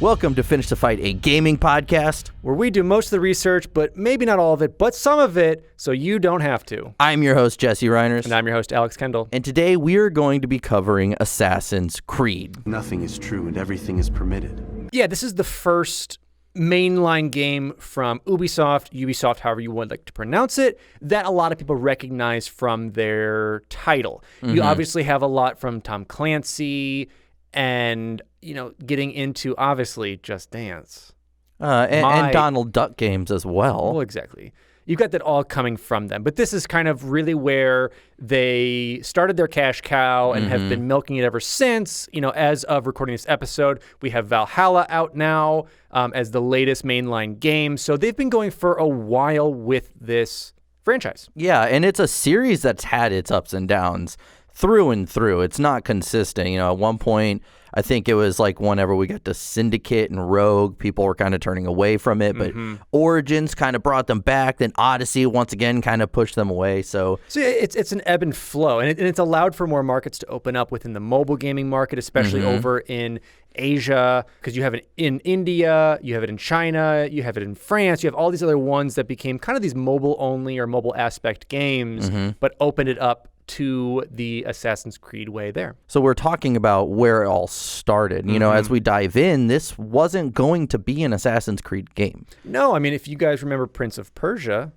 Welcome to Finish the Fight, a gaming podcast where we do most of the research, but maybe not all of it, but some of it, so you don't have to. I'm your host, Jesse Reiners. And I'm your host, Alex Kendall. And today we are going to be covering Assassin's Creed. Nothing is true and everything is permitted. Yeah, this is the first mainline game from Ubisoft, however you would like to pronounce it, that a lot of people recognize from their title. You obviously have a lot from Tom Clancy and, you know, getting into, obviously, Just Dance. And Donald Duck games as well. Well, exactly. You've got that all coming from them. But this is kind of really where they started their cash cow and have been milking it ever since. You know, as of recording this episode, we have Valhalla out now as the latest mainline game. So they've been going for a while with this franchise. Yeah, and it's a series that's had its ups and downs through and through. It's not consistent. You know, at one point, I think it was like whenever we got to Syndicate and Rogue, people were kind of turning away from it, but Origins kind of brought them back. Then Odyssey once again kind of pushed them away. So it's an ebb and flow, and it's allowed for more markets to open up within the mobile gaming market, especially over in Asia, because you have it in India, you have it in China, you have it in France, you have all these other ones that became kind of these mobile only or mobile aspect games, but opened it up to the Assassin's Creed way there. So we're talking about where it all started. You know, as we dive in, this wasn't going to be an Assassin's Creed game. No, I mean, if you guys remember Prince of Persia,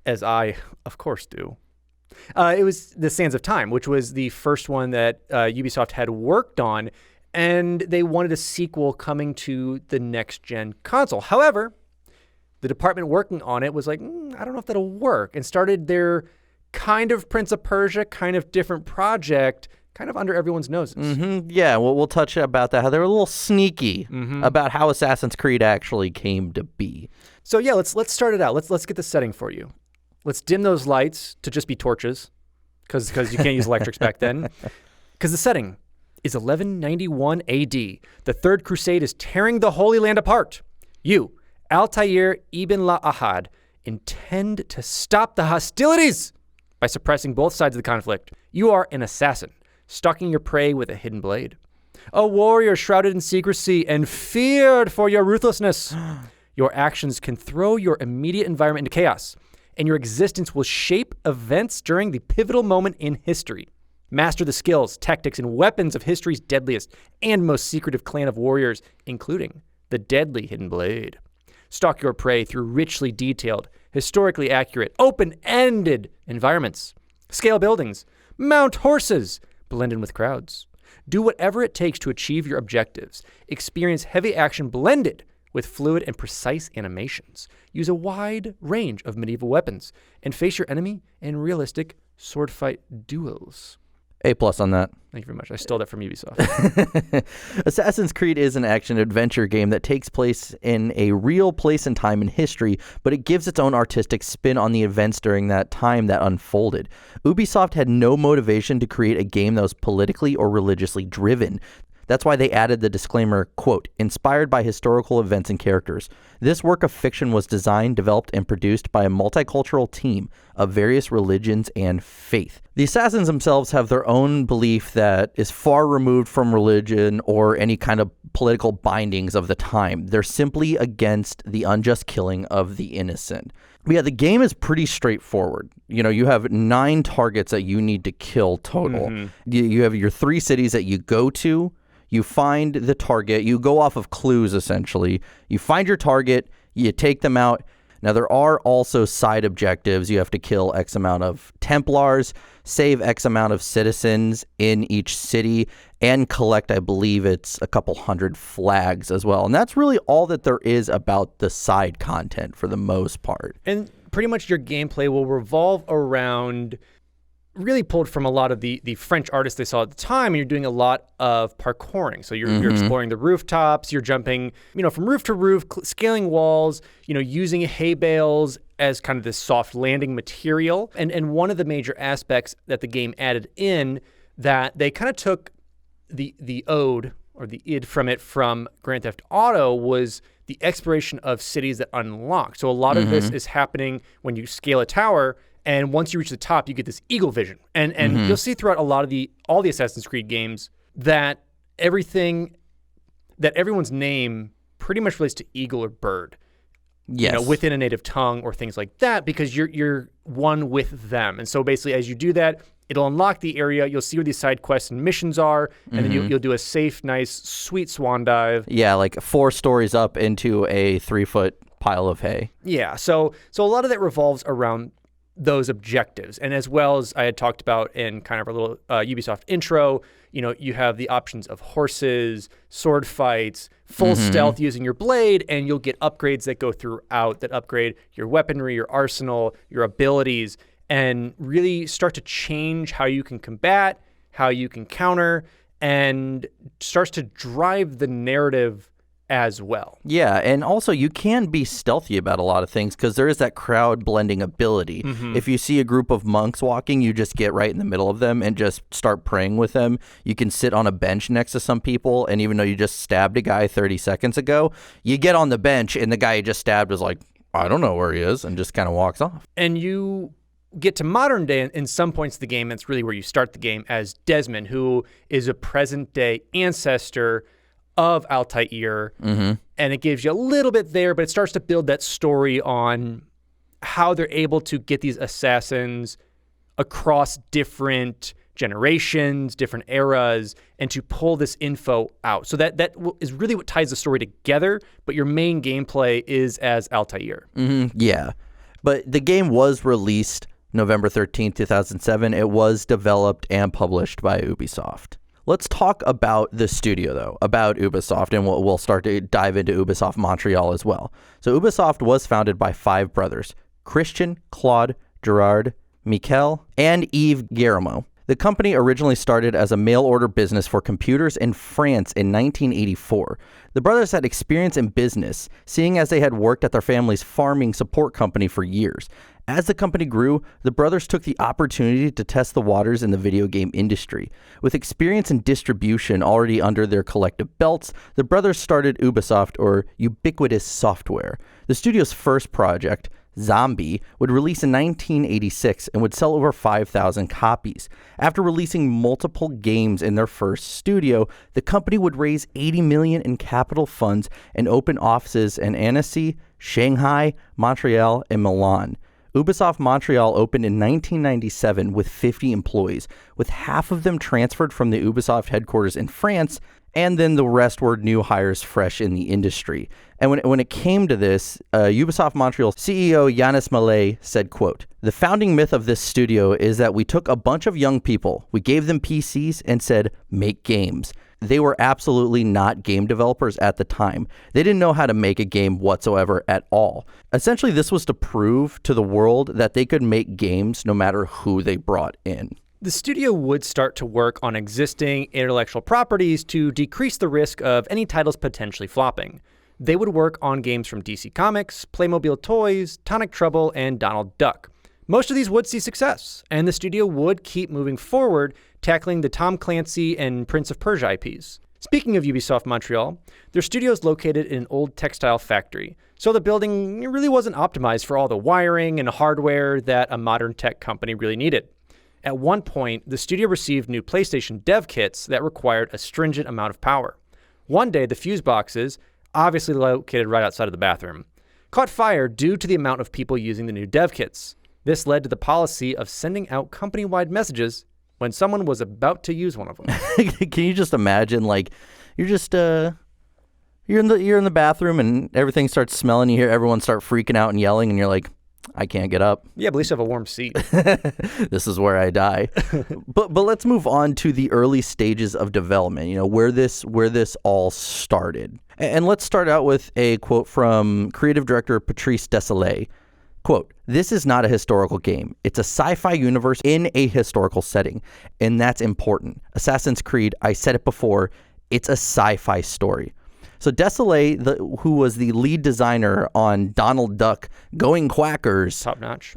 as I, of course, do, it was The Sands of Time, which was the first one that Ubisoft had worked on, and they wanted a sequel coming to the next-gen console. However, the department working on it was like, I don't know if that'll work, and started their kind of Prince of Persia, kind of different project, kind of under everyone's noses. Yeah, well, we'll touch about that. How they're a little sneaky about how Assassin's Creed actually came to be. So yeah, let's start it out. Let's get the setting for you. Let's dim those lights to just be torches, because you can't use electrics back then. Because the setting is 1191 AD. The Third Crusade is tearing the Holy Land apart. You, Altair ibn la-Ahad, intend to stop the hostilities by suppressing both sides of the conflict. You are an assassin, stalking your prey with a hidden blade. A warrior shrouded in secrecy and feared for your ruthlessness. Your actions can throw your immediate environment into chaos, and your existence will shape events during the pivotal moment in history. Master the skills, tactics, and weapons of history's deadliest and most secretive clan of warriors, including the deadly hidden blade. Stalk your prey through richly detailed, historically accurate, open-ended environments. Scale buildings, mount horses, blend in with crowds. Do whatever it takes to achieve your objectives. Experience heavy action blended with fluid and precise animations. Use a wide range of medieval weapons and face your enemy in realistic sword fight duels. A+ on that. Thank you very much. I stole that from Ubisoft. Assassin's Creed is an action-adventure game that takes place in a real place and time in history, but it gives its own artistic spin on the events during that time that unfolded. Ubisoft had no motivation to create a game that was politically or religiously driven. That's why they added the disclaimer, quote, inspired by historical events and characters. This work of fiction was designed, developed, and produced by a multicultural team of various religions and faith. The assassins themselves have their own belief that is far removed from religion or any kind of political bindings of the time. They're simply against the unjust killing of the innocent. But yeah, the game is pretty straightforward. You know, you have 9 targets that you need to kill total. You have your 3 cities that you go to. You find the target. You go off of clues, essentially. You find your target. You take them out. Now, there are also side objectives. You have to kill X amount of Templars, save X amount of citizens in each city, and collect, I believe it's a couple hundred flags as well. And that's really all that there is about the side content for the most part. And pretty much your gameplay will revolve around, really pulled from a lot of the French artists they saw at the time, and you're doing a lot of parkouring. So you're exploring the rooftops, you're jumping, you know, from roof to roof, scaling walls, you know, using hay bales as kind of this soft landing material. And one of the major aspects that the game added in that they kind of took the ode or the id from it from Grand Theft Auto was the exploration of cities that unlock. So a lot of this is happening when you scale a tower. And once you reach the top, you get this eagle vision. And you'll see throughout all the Assassin's Creed games that everything, that everyone's name pretty much relates to eagle or bird. Yes. Within a native tongue or things like that, because you're one with them. And so basically, as you do that, it'll unlock the area. You'll see where these side quests and missions are, and then you'll do a safe, nice, sweet swan dive. Yeah, like 4 stories up into a 3-foot pile of hay. Yeah, so a lot of that revolves around those objectives. And as well as I had talked about in kind of our little Ubisoft intro, you have the options of horses, sword fights, full stealth using your blade, and you'll get upgrades that go throughout that upgrade your weaponry, your arsenal, your abilities, and really start to change how you can combat, how you can counter, and starts to drive the narrative as well. Yeah, and also you can be stealthy about a lot of things because there is that crowd blending ability. If you see a group of monks walking, you just get right in the middle of them and just start praying with them. You can sit on a bench next to some people, and even though you just stabbed a guy 30 seconds ago, you get on the bench and the guy you just stabbed is like, I don't know where he is, and just kind of walks off. And you get to modern day in some points of the game, that's really where you start the game, as Desmond, who is a present-day ancestor of Altair, and it gives you a little bit there, but it starts to build that story on how they're able to get these assassins across different generations, different eras, and to pull this info out. So that is really what ties the story together, but your main gameplay is as Altair. Yeah, but the game was released November 13th, 2007. It was developed and published by Ubisoft. Let's talk about the studio, though, about Ubisoft, and we'll start to dive into Ubisoft Montreal as well. So Ubisoft was founded by 5 brothers, Christian, Claude, Gerard, Michel, and Yves Guillermo. The company originally started as a mail-order business for computers in France in 1984. The brothers had experience in business, seeing as they had worked at their family's farming support company for years. As the company grew, the brothers took the opportunity to test the waters in the video game industry. With experience in distribution already under their collective belts, the brothers started Ubisoft, or Ubiquitous Software. The studio's first project, Zombie, would release in 1986 and would sell over 5,000 copies. After releasing multiple games in their first studio, the company would raise $80 million in capital funds and open offices in Annecy, Shanghai, Montreal, and Milan. Ubisoft Montreal opened in 1997 with 50 employees, with half of them transferred from the Ubisoft headquarters in France, and then the rest were new hires fresh in the industry. And when it came to this, Ubisoft Montreal CEO Jonas Mallet said, quote, "The founding myth of this studio is that we took a bunch of young people, we gave them PCs and said, make games. They were absolutely not game developers at the time. They didn't know how to make a game whatsoever at all. Essentially, this was to prove to the world that they could make games no matter who they brought in." The studio would start to work on existing intellectual properties to decrease the risk of any titles potentially flopping. They would work on games from DC Comics, Playmobil Toys, Tonic Trouble, and Donald Duck. Most of these would see success, and the studio would keep moving forward, tackling the Tom Clancy and Prince of Persia IPs. Speaking of Ubisoft Montreal, their studio is located in an old textile factory, so the building really wasn't optimized for all the wiring and hardware that a modern tech company really needed. At one point, the studio received new PlayStation dev kits that required a stringent amount of power. One day, the fuse boxes, obviously located right outside of the bathroom, caught fire due to the amount of people using the new dev kits. This led to the policy of sending out company-wide messages when someone was about to use one of them. Can you just imagine, like, you're just you're in the bathroom and everything starts smelling, you hear everyone start freaking out and yelling, and you're like, I can't get up. Yeah, but at least you have a warm seat. This is where I die. But let's move on to the early stages of development, where this all started. And let's start out with a quote from creative director Patrice Désilets. Quote, "This is not a historical game. It's a sci-fi universe in a historical setting, and that's important. Assassin's Creed, I said it before, it's a sci-fi story." So Désilets, who was the lead designer on Donald Duck, Going Quackers, Top notch,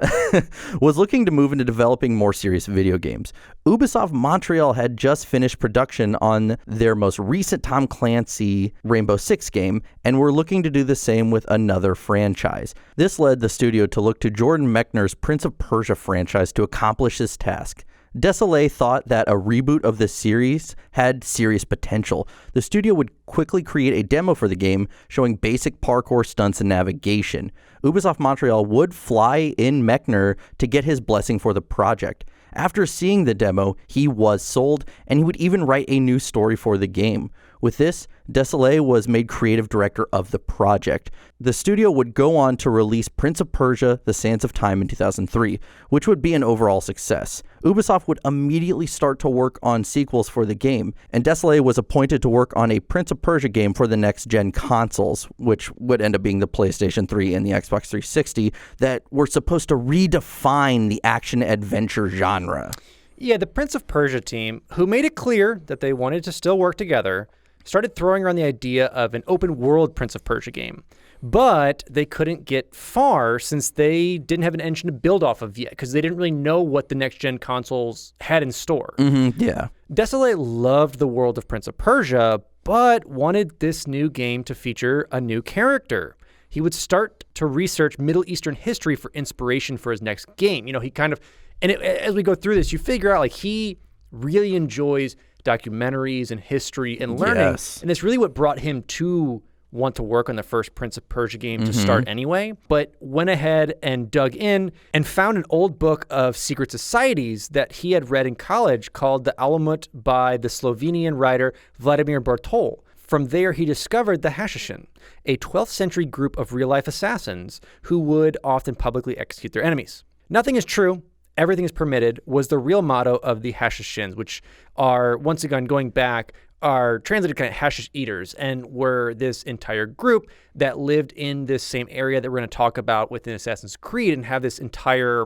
was looking to move into developing more serious video games. Ubisoft Montreal had just finished production on their most recent Tom Clancy Rainbow Six game, and were looking to do the same with another franchise. This led the studio to look to Jordan Mechner's Prince of Persia franchise to accomplish this task. Desolé thought that a reboot of the series had serious potential. The studio would quickly create a demo for the game showing basic parkour stunts and navigation. Ubisoft Montreal would fly in Mechner to get his blessing for the project. After seeing the demo, he was sold, and he would even write a new story for the game. With this, Desolé was made creative director of the project. The studio would go on to release Prince of Persia: The Sands of Time in 2003, which would be an overall success. Ubisoft would immediately start to work on sequels for the game, and Desolé was appointed to work on a Prince of Persia game for the next-gen consoles, which would end up being the PlayStation 3 and the Xbox 360, that were supposed to redefine the action-adventure genre. Yeah, the Prince of Persia team, who made it clear that they wanted to still work together, started throwing around the idea of an open-world Prince of Persia game. But they couldn't get far since they didn't have an engine to build off of yet, because they didn't really know what the next-gen consoles had in store. Yeah. Desolé loved the world of Prince of Persia, but wanted this new game to feature a new character. He would start to research Middle Eastern history for inspiration for his next game. You know, he kind of... And as we go through this, you figure out, like, he really enjoys documentaries and history and learning. Yes. And it's really what brought him to want to work on the first Prince of Persia game to start anyway. But went ahead and dug in and found an old book of secret societies that he had read in college called The Alamut by the Slovenian writer Vladimir Bartol. From there, he discovered the Hashishin, a 12th century group of real-life assassins who would often publicly execute their enemies. Nothing is true. Everything is permitted was the real motto of the Hashishins, which are, once again, going back, are translated kind of hashish eaters, and were this entire group that lived in this same area that we're going to talk about within Assassin's Creed, and have this entire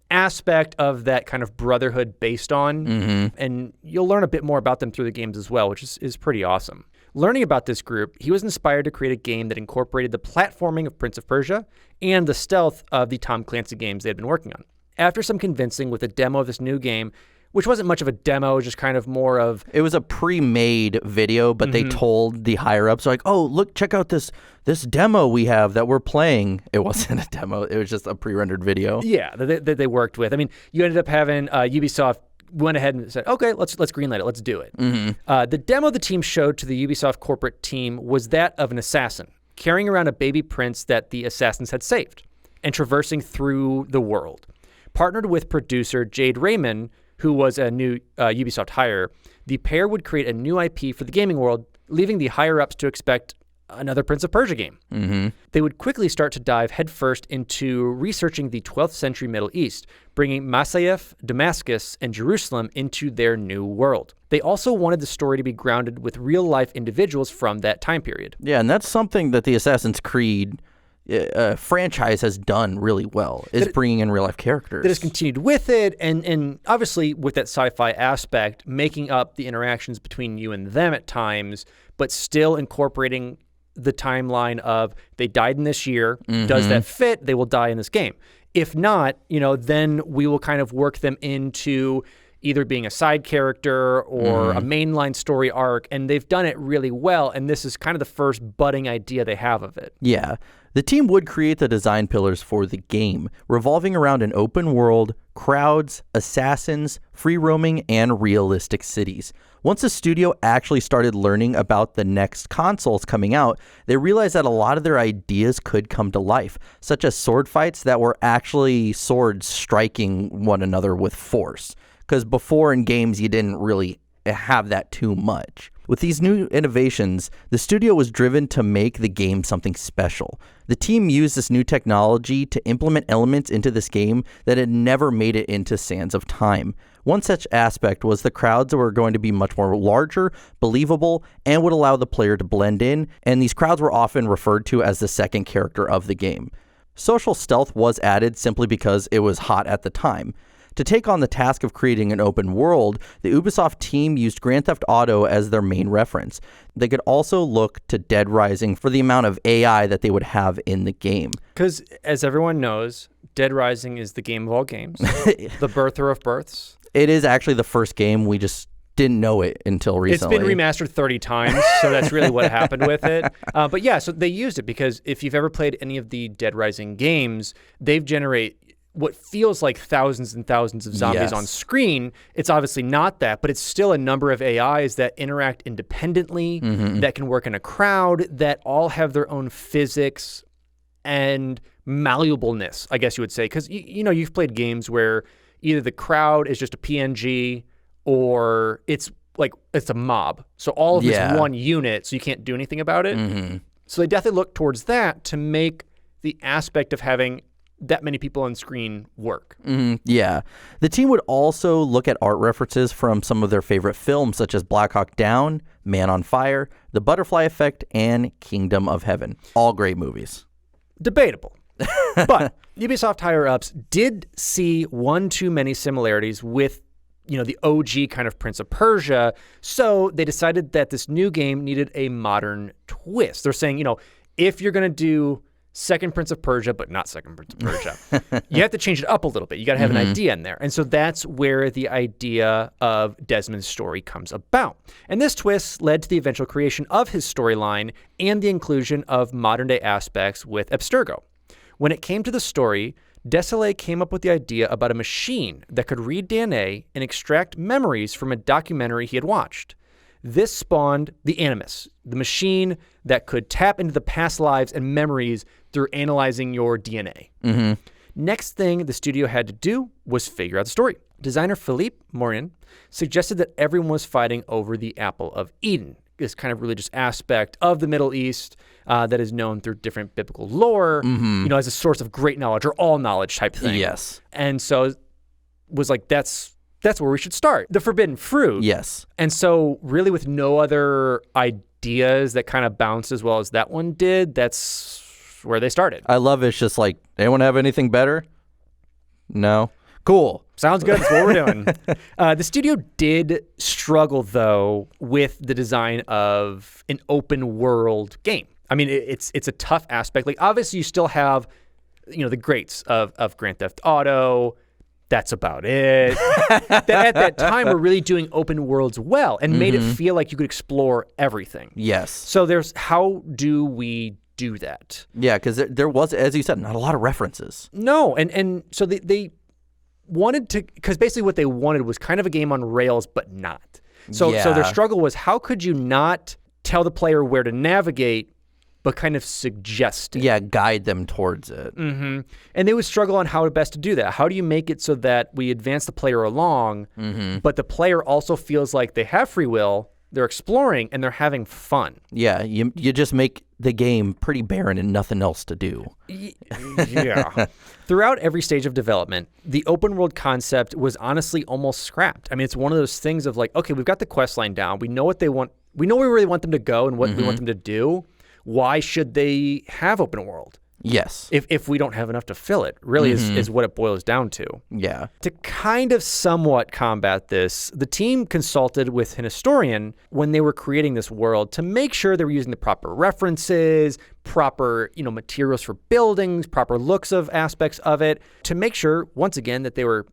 aspect of that kind of brotherhood based on. And you'll learn a bit more about them through the games as well, which is pretty awesome. Learning about this group, he was inspired to create a game that incorporated the platforming of Prince of Persia and the stealth of the Tom Clancy games they had been working on. After some convincing with a demo of this new game, which wasn't much of a demo, just kind of more of... It was a pre-made video, but they told the higher-ups, like, oh, look, check out this demo we have that we're playing. It wasn't a demo. It was just a pre-rendered video. Yeah, that they worked with. I mean, you ended up having Ubisoft went ahead and said, okay, let's greenlight it. Let's do it. The demo the team showed to the Ubisoft corporate team was that of an assassin, carrying around a baby prince that the assassins had saved, and traversing through the world. Partnered with producer Jade Raymond, who was a new Ubisoft hire, the pair would create a new IP for the gaming world, leaving the higher-ups to expect another Prince of Persia game. They would quickly start to dive headfirst into researching the 12th century Middle East, bringing Masyaf, Damascus, and Jerusalem into their new world. They also wanted the story to be grounded with real-life individuals from that time period. Yeah, and that's something that the Assassin's Creed franchise has done really well, is bringing in real-life characters. That has continued with it, and obviously with that sci-fi aspect, making up the interactions between you and them at times, but still incorporating the timeline of they died in this year. Does that fit? They will die in this game. If not, then we will kind of work them into either being a side character or a mainline story arc, and they've done it really well, and this is kind of the first budding idea they have of it. Yeah. The team would create the design pillars for the game, revolving around an open world, crowds, assassins, free roaming, and realistic cities. Once the studio actually started learning about the next consoles coming out, they realized that a lot of their ideas could come to life, such as sword fights that were actually swords striking one another with force. Because before in games, you didn't really have that too much. With these new innovations, the studio was driven to make the game something special. The team used this new technology to implement elements into this game that had never made it into Sands of Time. One such aspect was the crowds were going to be much more larger, believable, and would allow the player to blend in, and these crowds were often referred to as the second character of the game. Social stealth was added simply because it was hot at the time. To take on the task of creating an open world, the Ubisoft team used Grand Theft Auto as their main reference. They could also look to Dead Rising for the amount of AI that they would have in the game. Because, as everyone knows, Dead Rising is the game of all games, the birther of births. It is actually the first game. We just didn't know it until recently. It's been remastered 30 times, so that's really what happened with it. But yeah, so they used it because if you've ever played any of the Dead Rising games, they've generated what feels like thousands and thousands of zombies on screen. It's obviously not that, but it's still a number of AIs that interact independently, that can work in a crowd, that all have their own physics and malleableness, I guess you would say. Because, you know, you've played games where either the crowd is just a PNG or it's a mob. So all of this one unit, so you can't do anything about it. So they definitely look towards that to make the aspect of having that many people on screen work. Yeah. The team would also look at art references from some of their favorite films, such as Black Hawk Down, Man on Fire, The Butterfly Effect, and Kingdom of Heaven. All great movies. Debatable. But Ubisoft higher-ups did see one too many similarities with, you know, the OG kind of Prince of Persia, so they decided that this new game needed a modern twist. They're saying, you know, if you're going to do second Prince of Persia, but not second Prince of Persia, you have to change it up a little bit. You got to have an idea in there. And so that's where the idea of Desmond's story comes about. And this twist led to the eventual creation of his storyline and the inclusion of modern-day aspects with Abstergo. When it came to the story, Desilets came up with the idea about a machine that could read DNA and extract memories from a documentary he had watched. This spawned the Animus, the machine that could tap into the past lives and memories through analyzing your DNA. Next thing the studio had to do was figure out the story. Designer Philippe Morin suggested that everyone was fighting over the Apple of Eden, this kind of religious aspect of the Middle East that is known through different biblical lore, you know, as a source of great knowledge or all knowledge type thing. Yes. And so was like, that's where we should start. The forbidden fruit. Yes. And so really with no other ideas that kind of bounced as well as that one did, that's where they started. I love it's just like, anyone have anything better? No? Cool. Sounds good. That's what we're doing. The studio did struggle, though, with the design of an open world game. I mean, it's a tough aspect. Like, obviously, you still have, you know, the greats of Grand Theft Auto. That's about it. That at that time were really doing open worlds well and made it feel like you could explore everything. Yes. So there's, how do we do that? Yeah, because there was, as you said, not a lot of references. No, and so they wanted to, because basically what they wanted was kind of a game on rails, but not. So their struggle was, how could you not tell the player where to navigate, but kind of suggest it? Yeah, guide them towards it. And they would struggle on how best to do that. How do you make it so that we advance the player along, but the player also feels like they have free will, they're exploring, and they're having fun? Yeah, you just make the game pretty barren and nothing else to do. Yeah. Throughout every stage of development, the open world concept was honestly almost scrapped. I mean, it's one of those things of like, okay, we've got the quest line down. We know what they want. We know where we really want them to go and what we want them to do. Why should they have open world? Yes. If we don't have enough to fill it, really is what it boils down to. Yeah. To kind of somewhat combat this, the team consulted with an historian when they were creating this world to make sure they were using the proper references, proper, you know, materials for buildings, proper looks of aspects of it, to make sure, once again, that they were,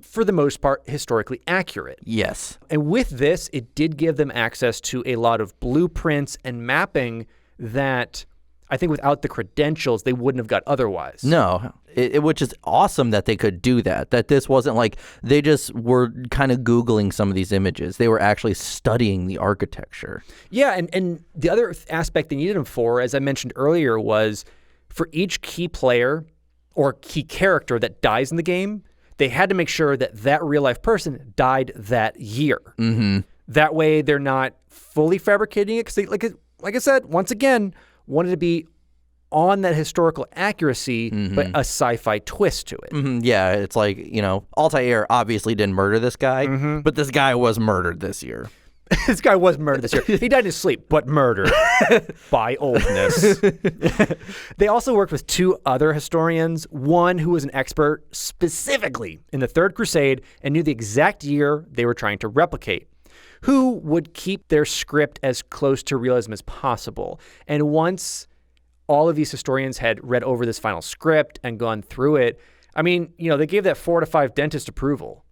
for the most part, historically accurate. Yes. And with this, it did give them access to a lot of blueprints and mapping that I think without the credentials, they wouldn't have got otherwise. No, which is awesome that they could do that, that this wasn't like they just were kind of Googling some of these images. They were actually studying the architecture. Yeah, and the other aspect they needed them for, as I mentioned earlier, was for each key player or key character that dies in the game, they had to make sure that that real-life person died that year. That way they're not fully fabricating it, because like I said, once again, wanted to be on that historical accuracy, but a sci-fi twist to it. Yeah, it's like, you know, Altair obviously didn't murder this guy, but this guy was murdered this year. This guy was murdered this year. He died in his sleep, but murdered by oldness. They also worked with two other historians, one who was an expert specifically in the Third Crusade and knew the exact year they were trying to replicate, who would keep their script as close to realism as possible. And once all of these historians had read over this final script and gone through it, I mean, you know, they gave that 4 to 5 dentist approval,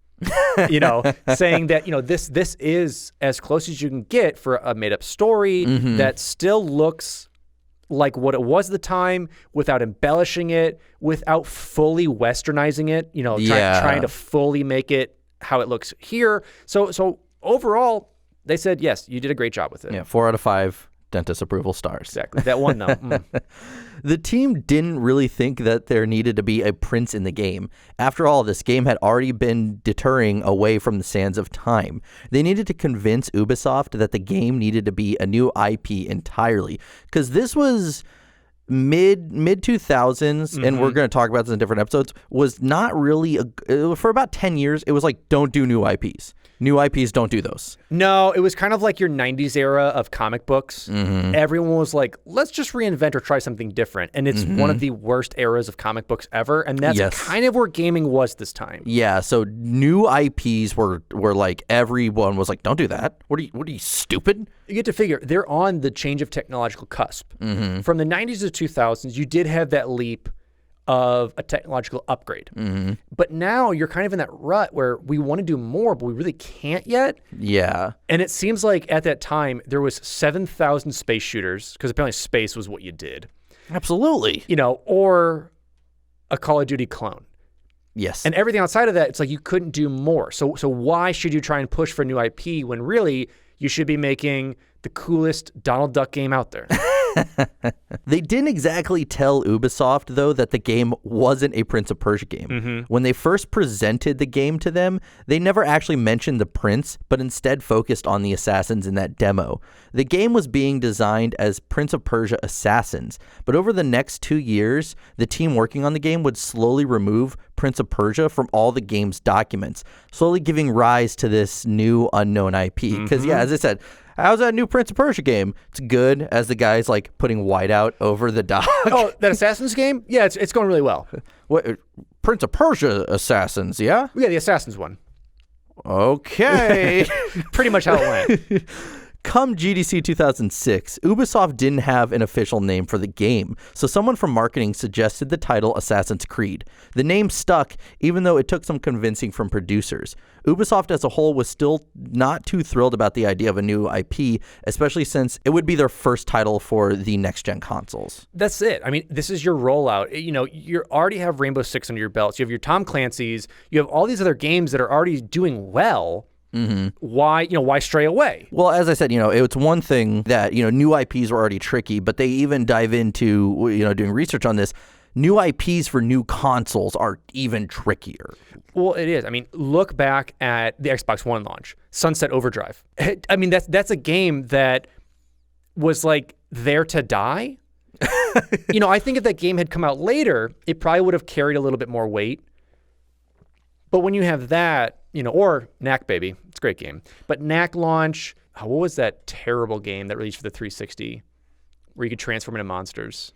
you know, saying that, you know, this is as close as you can get for a made-up story that still looks like what it was at the time without embellishing it, without fully westernizing it, trying to fully make it how it looks here. So overall, they said, yes, you did a great job with it. Yeah, 4 out of 5 dentist approval stars. Exactly. That one, though. The team didn't really think that there needed to be a prince in the game. After all, this game had already been deterring away from the sands of time. They needed to convince Ubisoft that the game needed to be a new IP entirely, because this was mid 2000s, and we're going to talk about this in different episodes, was not really, for about 10 years, it was like, don't do new IPs. New IPs, don't do those. No, it was kind of like your 90s era of comic books. Everyone was like, let's just reinvent or try something different. And it's one of the worst eras of comic books ever. And that's kind of where gaming was this time. Yeah, so new IPs were like, everyone was like, don't do that. What are you, stupid? You get to figure, they're on the change of technological cusp. From the 90s to 2000s, you did have that leap of a technological upgrade. But now you're kind of in that rut where we want to do more, but we really can't yet. Yeah. And it seems like at that time, there was 7,000 space shooters, because apparently space was what you did. Absolutely. Or a Call of Duty clone. Yes. And everything outside of that, it's like you couldn't do more. So why should you try and push for a new IP when really you should be making the coolest Donald Duck game out there? They didn't exactly tell Ubisoft, though, that the game wasn't a Prince of Persia game. When they first presented the game to them, they never actually mentioned the prince, but instead focused on the assassins in that demo. The game was being designed as Prince of Persia Assassins, but over the next 2 years, the team working on the game would slowly remove Prince of Persia from all the game's documents, slowly giving rise to this new unknown IP. Because, yeah, as I said, how's that new Prince of Persia game? It's good, as the guy's like putting whiteout over the dock. Oh, that Assassins game? Yeah, it's going really well. What, Prince of Persia Assassins, yeah? Yeah, the Assassins one. Okay. Pretty much how it went. Come GDC 2006, Ubisoft didn't have an official name for the game, so someone from marketing suggested the title Assassin's Creed. The name stuck, even though it took some convincing from producers. Ubisoft as a whole was still not too thrilled about the idea of a new IP, especially since it would be their first title for the next-gen consoles. That's it. I mean, this is your rollout. You already have Rainbow Six under your belts. You have your Tom Clancy's. You have all these other games that are already doing well. Why stray away? Well, as I said, it's one thing that, new IPs were already tricky, but they even dive into, doing research on this. New IPs for new consoles are even trickier. Well, it is. I mean, look back at the Xbox One launch, Sunset Overdrive. I mean, that's a game that was like there to die. I think if that game had come out later, it probably would have carried a little bit more weight. But when you have that, or Knack Baby, it's a great game. But Knack launch, what was that terrible game that released for the 360 where you could transform into monsters?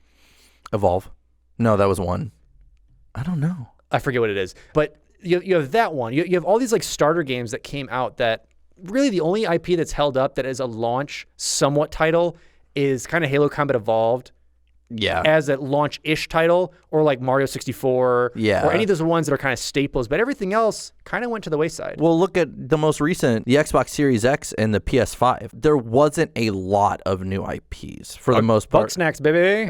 Evolve. No, that was one. I don't know. I forget what it is. But you have that one. You have all these like starter games that came out that really the only IP that's held up that is a launch somewhat title is kind of Halo Combat Evolved. Yeah. As a launch-ish title, or like Mario 64, yeah, or any of those ones that are kind of staples, but everything else kind of went to the wayside. Well, look at the most recent, the Xbox Series X and the PS5. There wasn't a lot of new IPs for the most part. Bug snacks, baby.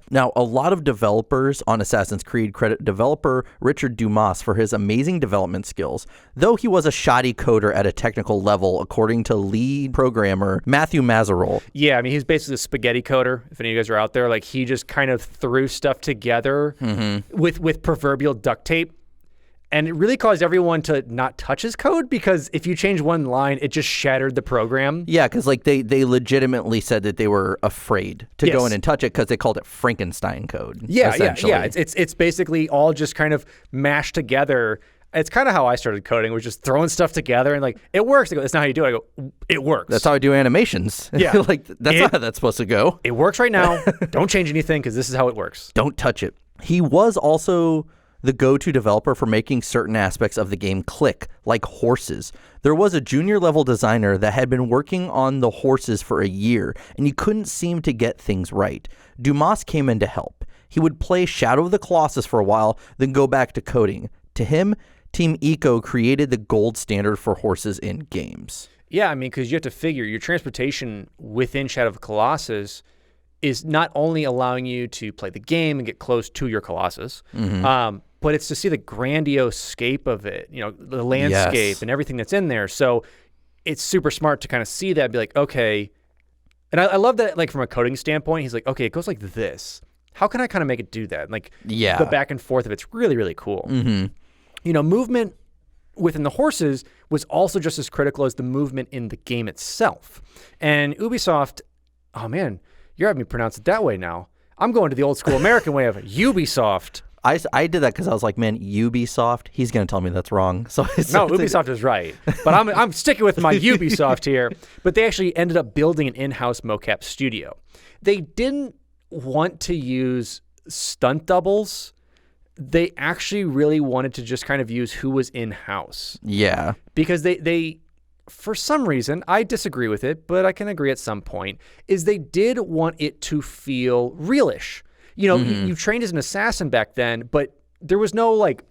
Now, a lot of developers on Assassin's Creed credit developer Richard Dumas for his amazing development skills, though he was a shoddy coder at a technical level, according to lead programmer Matthew Mazzarol. Yeah, I mean, he's basically a spaghetti coder, if any of you guys are out there. Like, he just kind of threw stuff together with proverbial duct tape. And it really caused everyone to not touch his code, because if you change one line, it just shattered the program. Yeah, because like they legitimately said that they were afraid to go in and touch it because they called it Frankenstein code. Yeah. It's basically all just kind of mashed together. It's kind of how I started coding, was just throwing stuff together and like, it works. I go, that's not how you do it. I go, it works. That's how I do animations. Yeah. Like, that's not how that's supposed to go. It works right now. Don't change anything, because this is how it works. Don't touch it. He was also the go-to developer for making certain aspects of the game click, like horses. There was a junior level designer that had been working on the horses for a year, and he couldn't seem to get things right. Dumas came in to help. He would play Shadow of the Colossus for a while, then go back to coding. To him, Team Eco created the gold standard for horses in games. Yeah, I mean, because you have to figure your transportation within Shadow of the Colossus is not only allowing you to play the game and get close to your Colossus, but it's to see the grandiose scape of it, the landscape and everything that's in there. So it's super smart to kind of see that and be like, okay. And I love that, like, from a coding standpoint, he's like, okay, it goes like this. How can I kind of make it do that? Like, the back and forth of it's really, really cool. Movement within the horses was also just as critical as the movement in the game itself. And Ubisoft, oh man, you're having me pronounce it that way now. I'm going to the old school American way of it. Ubisoft. I did that because I was like, man, Ubisoft, he's going to tell me that's wrong. So no, Ubisoft is right. But I'm sticking with my Ubisoft here. But they actually ended up building an in-house mocap studio. They didn't want to use stunt doubles. They actually really wanted to just kind of use who was in-house. Yeah. Because they for some reason, I disagree with it, but I can agree at some point, is they did want it to feel realish. You trained as an assassin back then, but there was no, like,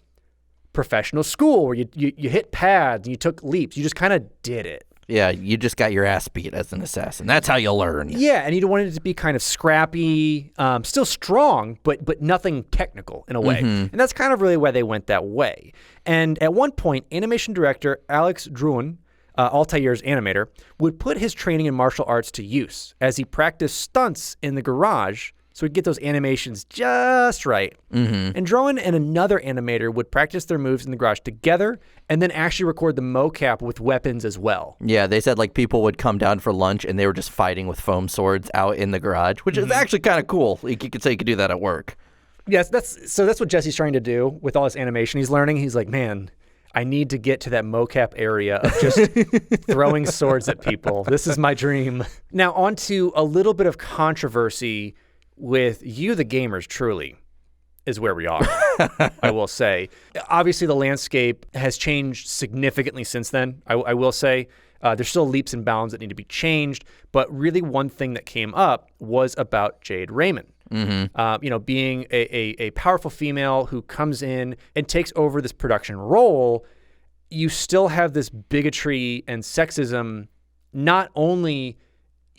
professional school where you hit pads and you took leaps. You just kind of did it. Yeah, you just got your ass beat as an assassin. That's how you learn. Yeah, and you wanted it to be kind of scrappy, still strong, but nothing technical in a way. And that's kind of really why they went that way. And at one point, animation director Alex Druin, Altair's animator, would put his training in martial arts to use as he practiced stunts in the garage so he'd get those animations just right. And Druin and another animator would practice their moves in the garage together and then actually record the mocap with weapons as well. Yeah, they said, like, people would come down for lunch and they were just fighting with foam swords out in the garage, which is actually kind of cool. Like, you could say you could do that at work. Yes, that's what Jesse's trying to do with all this animation he's learning. He's like, man, I need to get to that mocap area of just throwing swords at people. This is my dream. Now, on to a little bit of controversy with you, the gamers, truly, is where we are, I will say. Obviously, the landscape has changed significantly since then, I will say. There's still leaps and bounds that need to be changed, but really one thing that came up was about Jade Raymond. Being a powerful female who comes in and takes over this production role, you still have this bigotry and sexism, not only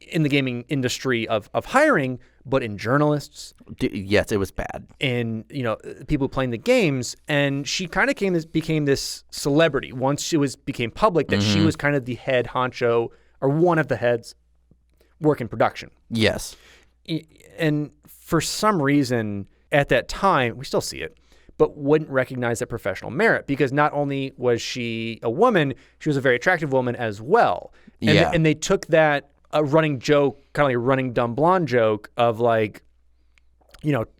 in the gaming industry of hiring, but in journalists. Yes, it was bad. And, people playing the games. And she kind of became this celebrity once she became public that she was kind of the head honcho or one of the heads working production. Yes. And for some reason at that time, we still see it, but wouldn't recognize that professional merit because not only was she a woman, she was a very attractive woman as well. And they took that a running joke, kind of like a running dumb blonde joke of, like,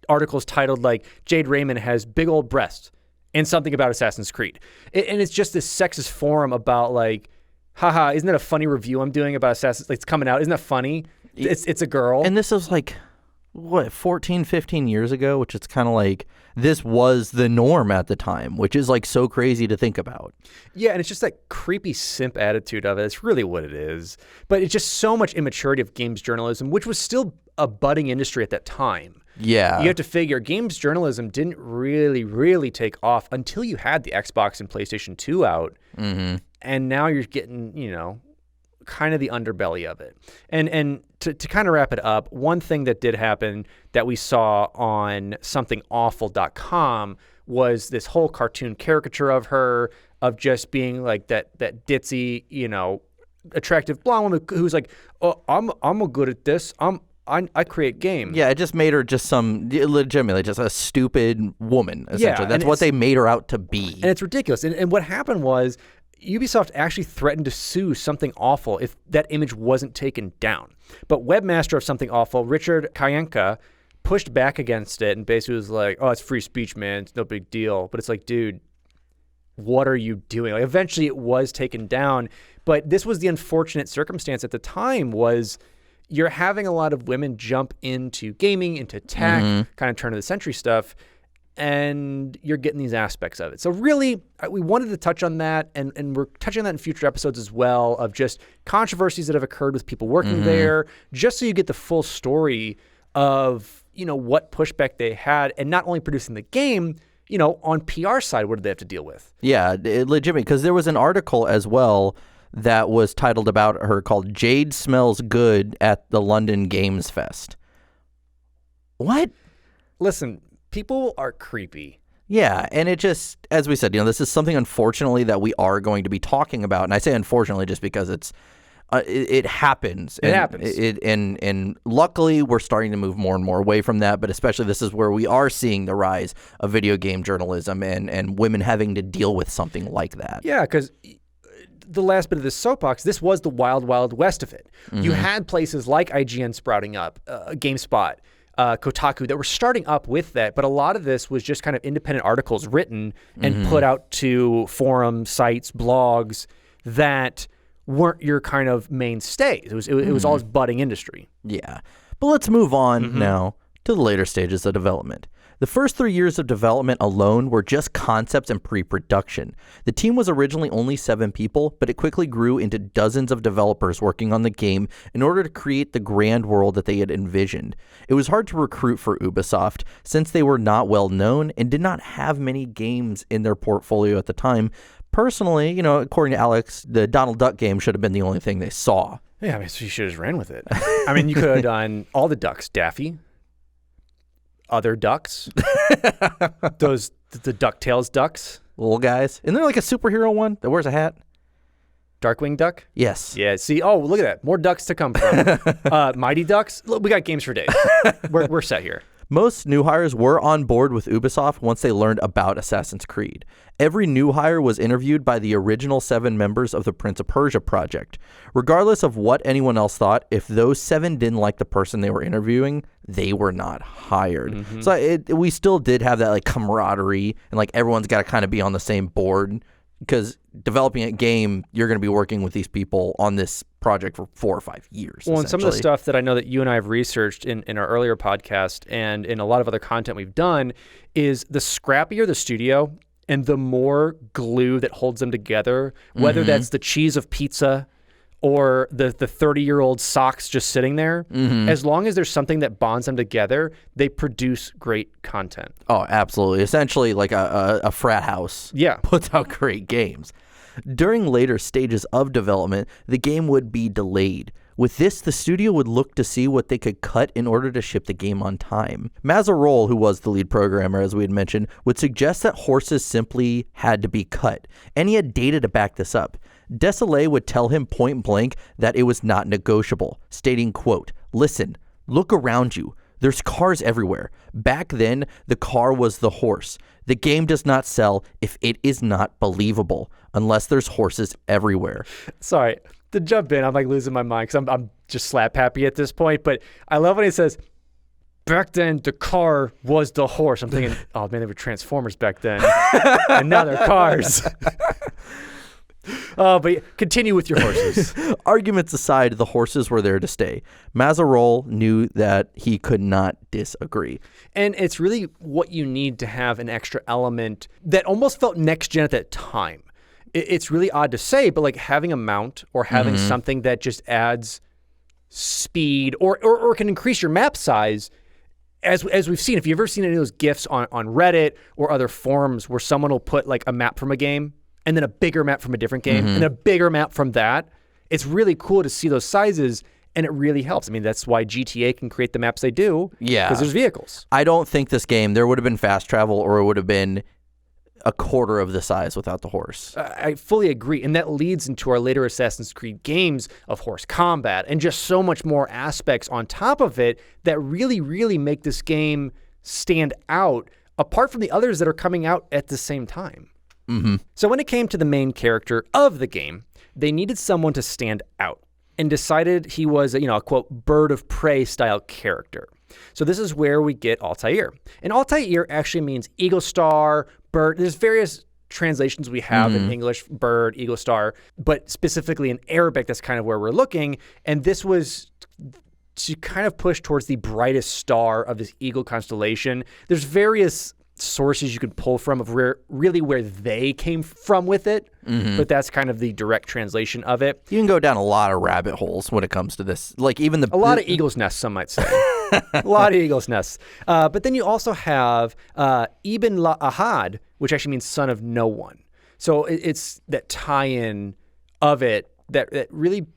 articles titled like Jade Raymond has big old breasts and something about Assassin's Creed. And it's just this sexist forum about, like, haha, isn't that a funny review I'm doing about Assassin's? Like, it's coming out. Isn't that funny? It's a girl. And this was like, 14, 15 years ago, which it's kind of like this was the norm at the time, which is, like, so crazy to think about. Yeah, and it's just that creepy simp attitude of it. It's really what it is. But it's just so much immaturity of games journalism, which was still a budding industry at that time. Yeah. You have to figure games journalism didn't really, really take off until you had the Xbox and PlayStation 2 out. And now you're getting, kind of the underbelly of it. And to kind of wrap it up, one thing that did happen that we saw on somethingawful.com was this whole cartoon caricature of her, of just being like that ditzy, attractive blonde woman who's like, oh, I'm good at this. I create games. Yeah, it just made her just legitimately just a stupid woman, essentially. That's what they made her out to be. And it's ridiculous. And what happened was Ubisoft actually threatened to sue Something Awful if that image wasn't taken down. But webmaster of Something Awful, Richard Kayenka, pushed back against it and basically was like, oh, it's free speech, man. It's no big deal. But it's like, dude, what are you doing? Like, eventually it was taken down. But this was the unfortunate circumstance at the time was you're having a lot of women jump into gaming, into tech, kind of turn of the century stuff, and you're getting these aspects of it. So really, we wanted to touch on that, and we're touching on that in future episodes as well, of just controversies that have occurred with people working there, just so you get the full story of, what pushback they had, and not only producing the game, on PR side, what did they have to deal with? Yeah, legitimately, because there was an article as well that was titled about her called Jade Smells Good at the London Games Fest, What? Listen, people are creepy. Yeah, and it just, as we said, this is something, unfortunately, that we are going to be talking about. And I say unfortunately just because it happens. It happens. And luckily, we're starting to move more and more away from that. But especially, this is where we are seeing the rise of video game journalism and women having to deal with something like that. Yeah, because the last bit of this soapbox, this was the wild, wild west of it. You had places like IGN sprouting up, GameSpot, Kotaku that were starting up with that, but a lot of this was just kind of independent articles written and put out to forum sites, blogs that weren't your kind of mainstay. It was all this budding industry. Yeah. But let's move on now to the later stages of development. The first 3 years of development alone were just concepts and pre-production. The team was originally only 7 people, but it quickly grew into dozens of developers working on the game in order to create the grand world that they had envisioned. It was hard to recruit for Ubisoft since they were not well known and did not have many games in their portfolio at the time. Personally, according to Alex, the Donald Duck game should have been the only thing they saw. Yeah, I mean, so you should have just ran with it. I mean, you could have done all the ducks, Daffy, other ducks, the DuckTales ducks. Little guys. Isn't there like a superhero one that wears a hat? Darkwing Duck? Yes. Yeah, see, look at that. More ducks to come from. Mighty Ducks? Look, we got games for days. We're set here. Most new hires were on board with Ubisoft once they learned about Assassin's Creed. Every new hire was interviewed by the original 7 members of the Prince of Persia project. Regardless of what anyone else thought, if those 7 didn't like the person they were interviewing, they were not hired. So we still did have that like camaraderie and like everyone's got to kind of be on the same board, because developing a game, you're going to be working with these people on this project for 4 or 5 years. Well, and some of the stuff that I know that you and I have researched in our earlier podcast and in a lot of other content we've done is the scrappier the studio and the more glue that holds them together, whether that's the cheese of pizza or the 30-year-old socks just sitting there, as long as there's something that bonds them together, they produce great content. Oh, absolutely. Essentially like a frat house puts out great games. During later stages of development, the game would be delayed. With this, the studio would look to see what they could cut in order to ship the game on time. Mazarol, who was the lead programmer, as we had mentioned, would suggest that horses simply had to be cut, and he had data to back this up. Desolé would tell him point blank that it was not negotiable, stating, quote, "Listen, look around you. There's cars everywhere. Back then, the car was the horse. The game does not sell if it is not believable, unless there's horses everywhere." Sorry, to jump in, I'm like losing my mind because I'm just slap happy at this point. But I love when he says, back then, the car was the horse. I'm thinking, oh man, they were Transformers back then. And now they're cars. But continue with your horses. Arguments aside, the horses were there to stay. Mazarol knew that he could not disagree. And it's really what you need to have an extra element that almost felt next gen at that time. It's really odd to say, but like having a mount or having something that just adds speed or can increase your map size. As we've seen, if you've ever seen any of those GIFs on Reddit or other forums where someone will put like a map from a game and then a bigger map from a different game and a bigger map from that, it's really cool to see those sizes, and it really helps. I mean, that's why GTA can create the maps they do. Yeah. Because there's vehicles. I don't think this game, there would have been fast travel or it would have been a quarter of the size without the horse. I fully agree. And that leads into our later Assassin's Creed games of horse combat and just so much more aspects on top of it that really, really make this game stand out apart from the others that are coming out at the same time. So when it came to the main character of the game, they needed someone to stand out and decided he was a quote, bird of prey style character. So this is where we get Altair. And Altair actually means eagle star, bird. There's various translations we have in English, bird, eagle star, but specifically in Arabic, that's kind of where we're looking. And this was to kind of push towards the brightest star of this eagle constellation. There's various sources you could pull from of where they came from with it, but that's kind of the direct translation of it. You can go down a lot of rabbit holes when it comes to this. Like even a lot of eagle's nests, some might say. A lot of eagle's nests. But then you also have Ibn La Ahad, which actually means son of no one. So it's that tie-in of it that really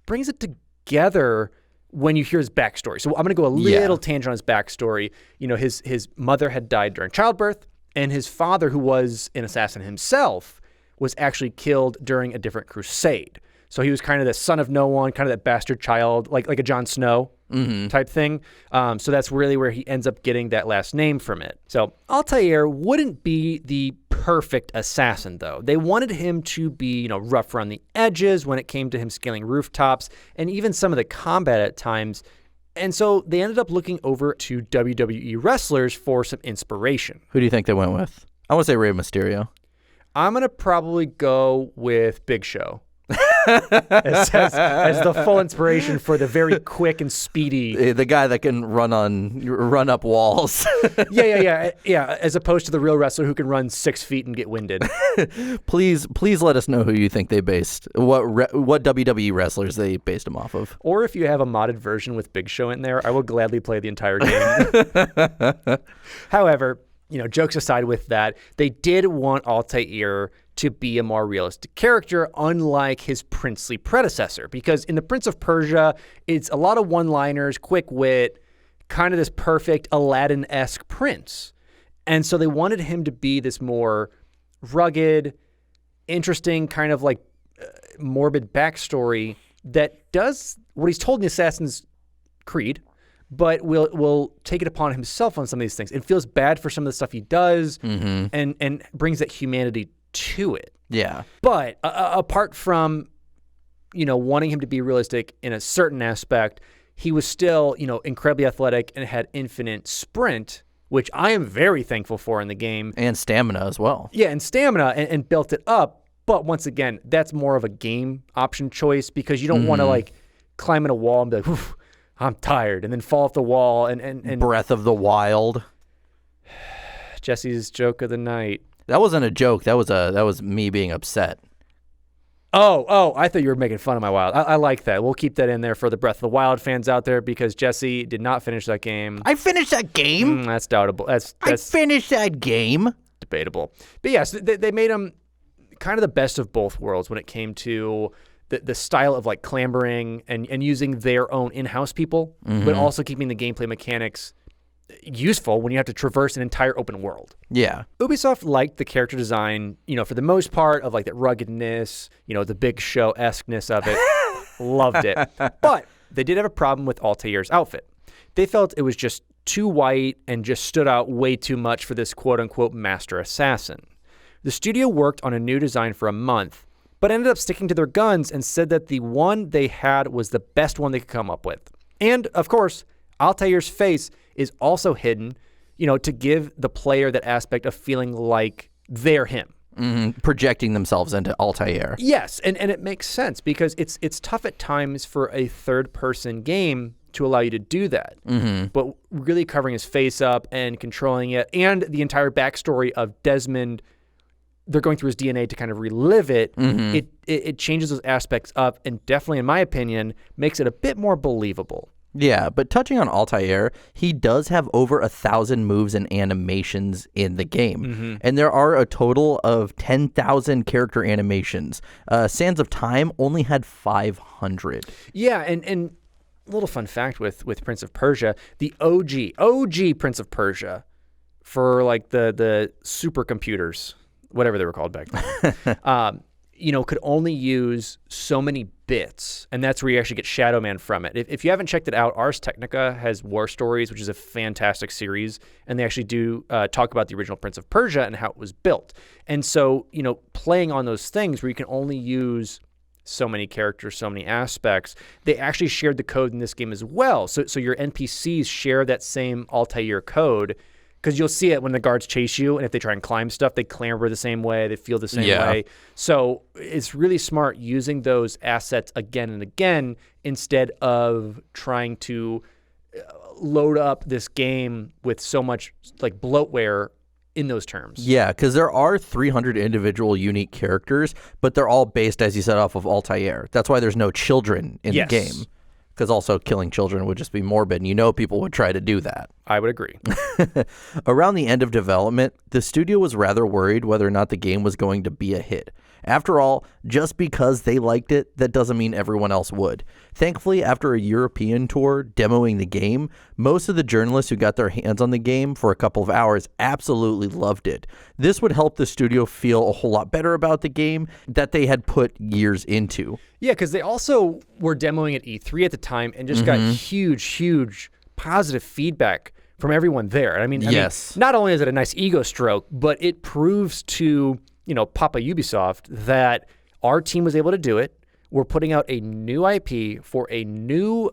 brings it together when you hear his backstory. So I'm going to go a little tangent on his backstory. His mother had died during childbirth, and his father, who was an assassin himself, was actually killed during a different crusade. So he was kind of the son of no one, kind of that bastard child, like a Jon Snow type thing. So that's really where he ends up getting that last name from it. So Altair wouldn't be the perfect assassin, though. They wanted him to be, rough around the edges when it came to him scaling rooftops and even some of the combat at times. And so they ended up looking over to WWE wrestlers for some inspiration. Who do you think they went with? I want to say Rey Mysterio. I'm going to probably go with Big Show. as the full inspiration for the very quick and speedy. The guy that can run up walls. Yeah. As opposed to the real wrestler who can run 6 feet and get winded. Please let us know who you think they based, what WWE wrestlers they based him off of. Or if you have a modded version with Big Show in there, I will gladly play the entire game. However, jokes aside with that, they did want Altair to be a more realistic character, unlike his princely predecessor. Because in The Prince of Persia, it's a lot of one-liners, quick wit, kind of this perfect Aladdin-esque prince. And so they wanted him to be this more rugged, interesting, kind of like morbid backstory that does what he's told in Assassin's Creed, but will take it upon himself on some of these things. It feels bad for some of the stuff he does and brings that humanity to it. Yeah. But apart from, wanting him to be realistic in a certain aspect, he was still, incredibly athletic and had infinite sprint, which I am very thankful for in the game. And stamina as well. Yeah, and stamina and built it up. But once again, that's more of a game option choice because you don't want to climb in a wall and be like, oof, I'm tired, and then fall off the wall and Breath of the Wild. Jesse's joke of the night. That wasn't a joke. That was me being upset. Oh, I thought you were making fun of my Wild. I like that. We'll keep that in there for the Breath of the Wild fans out there because Jesse did not finish that game. I finished that game? That's doubtable. That's I finished that game? Debatable. But yes, they made him kind of the best of both worlds when it came to the style of clambering and using their own in-house people, but also keeping the gameplay mechanics useful when you have to traverse an entire open world. Yeah. Ubisoft liked the character design, for the most part of that ruggedness, the Big Show-esqueness of it. Loved it. But they did have a problem with Altair's outfit. They felt it was just too white and just stood out way too much for this quote-unquote master assassin. The studio worked on a new design for a month, but ended up sticking to their guns and said that the one they had was the best one they could come up with. And, of course, Altair's face is also hidden, to give the player that aspect of feeling like they're him. Projecting themselves into Altair. Yes, and it makes sense because it's tough at times for a third-person game to allow you to do that. But really covering his face up and controlling it, and the entire backstory of Desmond, they're going through his DNA to kind of relive it. It changes those aspects up and definitely, in my opinion, makes it a bit more believable. Yeah, but touching on Altair, he does have over 1,000 moves and animations in the game. And there are a total of 10,000 character animations. Sands of Time only had 500. Yeah, and a little fun fact with Prince of Persia, the OG Prince of Persia for the supercomputers, whatever they were called back then, could only use so many bits, and that's where you actually get Shadow Man from it. If you haven't checked it out, Ars Technica has War Stories, which is a fantastic series, and they actually do talk about the original Prince of Persia and how it was built. And so, playing on those things where you can only use so many characters, so many aspects, they actually shared the code in this game as well. So your NPCs share that same Altair code, because you'll see it when the guards chase you, and if they try and climb stuff, they clamber the same way, they feel the same way. So it's really smart using those assets again and again instead of trying to load up this game with so much bloatware in those terms. Yeah, because there are 300 individual unique characters, but they're all based, as you said, off of Altair. That's why there's no children in the game. Because also killing children would just be morbid, and people would try to do that. I would agree. Around the end of development, the studio was rather worried whether or not the game was going to be a hit. After all, just because they liked it, that doesn't mean everyone else would. Thankfully, after a European tour demoing the game, most of the journalists who got their hands on the game for a couple of hours absolutely loved it. This would help the studio feel a whole lot better about the game that they had put years into. Yeah, because they also were demoing at E3 at the time and just got huge positive feedback from everyone there. I mean, not only is it a nice ego stroke, but it proves to, Papa Ubisoft that our team was able to do it. We're putting out a new IP for a new,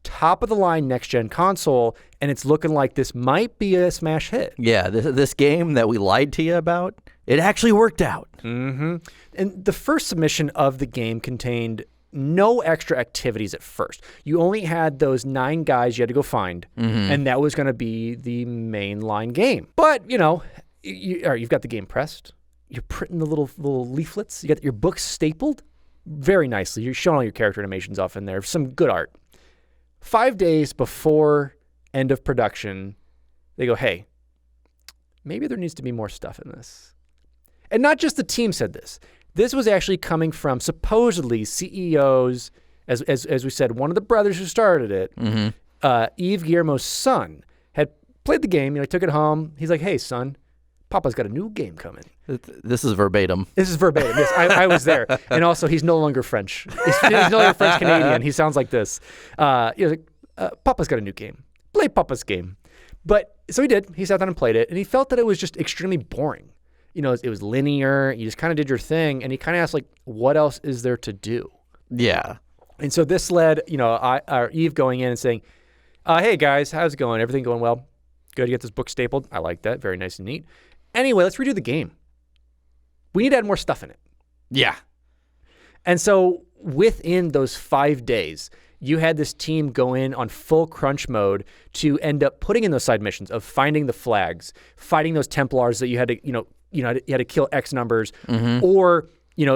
top-of-the-line next-gen console, and it's looking like this might be a smash hit. Yeah, this game that we lied to you about, it actually worked out. Mm-hmm. And the first submission of the game contained no extra activities at first. You only had those 9 guys you had to go find, and that was going to be the mainline game. But, you've got the game pressed. You're printing the little leaflets. You got your books stapled very nicely. You're showing all your character animations off in there. Some good art. 5 days before end of production, they go, hey, maybe there needs to be more stuff in this. And not just the team said this. This was actually coming from supposedly CEOs, as we said, one of the brothers who started it, Yves Guillermo's son, had played the game. He took it home. He's like, hey, son, Papa's got a new game coming. This is verbatim. This is verbatim. Yes, I was there. And also, he's no longer French. He's no longer French-Canadian. He sounds like this. Papa's got a new game. Play Papa's game. But so he did. He sat down and played it, and he felt that it was just extremely boring. It was linear. You just kind of did your thing, and he kind of asked, what else is there to do? Yeah. And so this led, Yves going in and saying, hey, guys, how's it going? Everything going well? Good to get this book stapled. I like that. Very nice and neat. Anyway, let's redo the game. We need to add more stuff in it. Yeah. And so within those 5 days, you had this team go in on full crunch mode to end up putting in those side missions of finding the flags, fighting those Templars that you had to, you had to kill X numbers, or,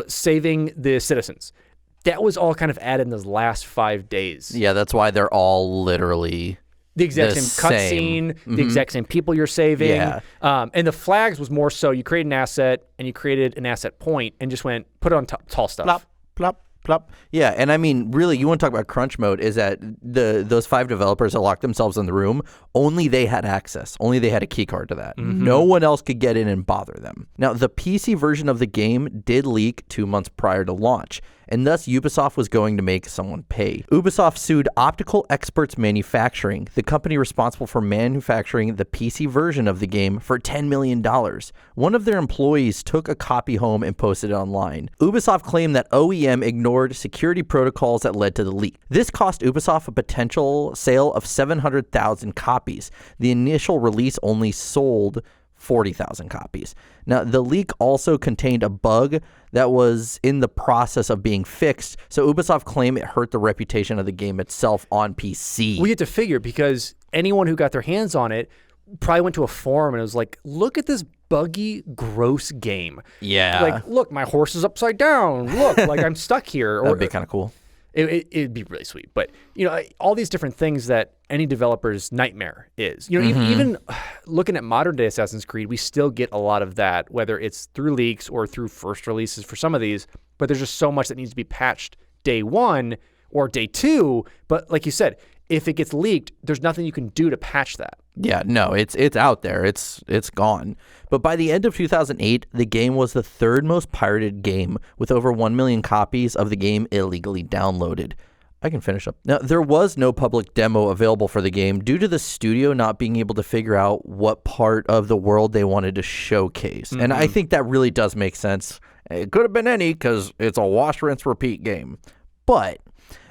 saving the citizens. That was all kind of added in those last 5 days. Yeah, that's why they're all literally the exact same cutscene, the exact same people you're saving. Yeah. And the flags was more so you created an asset and you created an asset point and just went, put it on tall stuff. Plop, plop, plop. Yeah, and I mean, really, you want to talk about crunch mode is that those 5 developers that locked themselves in the room, only they had access. Only they had a key card to that. No one else could get in and bother them. Now, the PC version of the game did leak 2 months prior to launch, and thus Ubisoft was going to make someone pay. Ubisoft sued Optical Experts Manufacturing, the company responsible for manufacturing the PC version of the game, for $10 million. One of their employees took a copy home and posted it online. Ubisoft claimed that OEM ignored security protocols that led to the leak. This cost Ubisoft a potential sale of 700,000 copies. The initial release only sold 40,000 copies. Now, the leak also contained a bug that was in the process of being fixed, so Ubisoft claimed it hurt the reputation of the game itself on PC. We get to figure because anyone who got their hands on it probably went to a forum and it was like, look at this buggy, gross game. Yeah. Look, my horse is upside down. Look, I'm stuck here. That'd be kind of cool. It'd be really sweet. But, all these different things that any developer's nightmare is. Even looking at modern day Assassin's Creed, we still get a lot of that, whether it's through leaks or through first releases for some of these. But there's just so much that needs to be patched day 1 or day 2. But like you said, if it gets leaked, there's nothing you can do to patch that. Yeah, no, it's out there. It's gone. But by the end of 2008, the game was the 3rd most pirated game, with over 1 million copies of the game illegally downloaded. I can finish up. Now, there was no public demo available for the game due to the studio not being able to figure out what part of the world they wanted to showcase. And I think that really does make sense. It could have been any because it's a wash, rinse, repeat game. But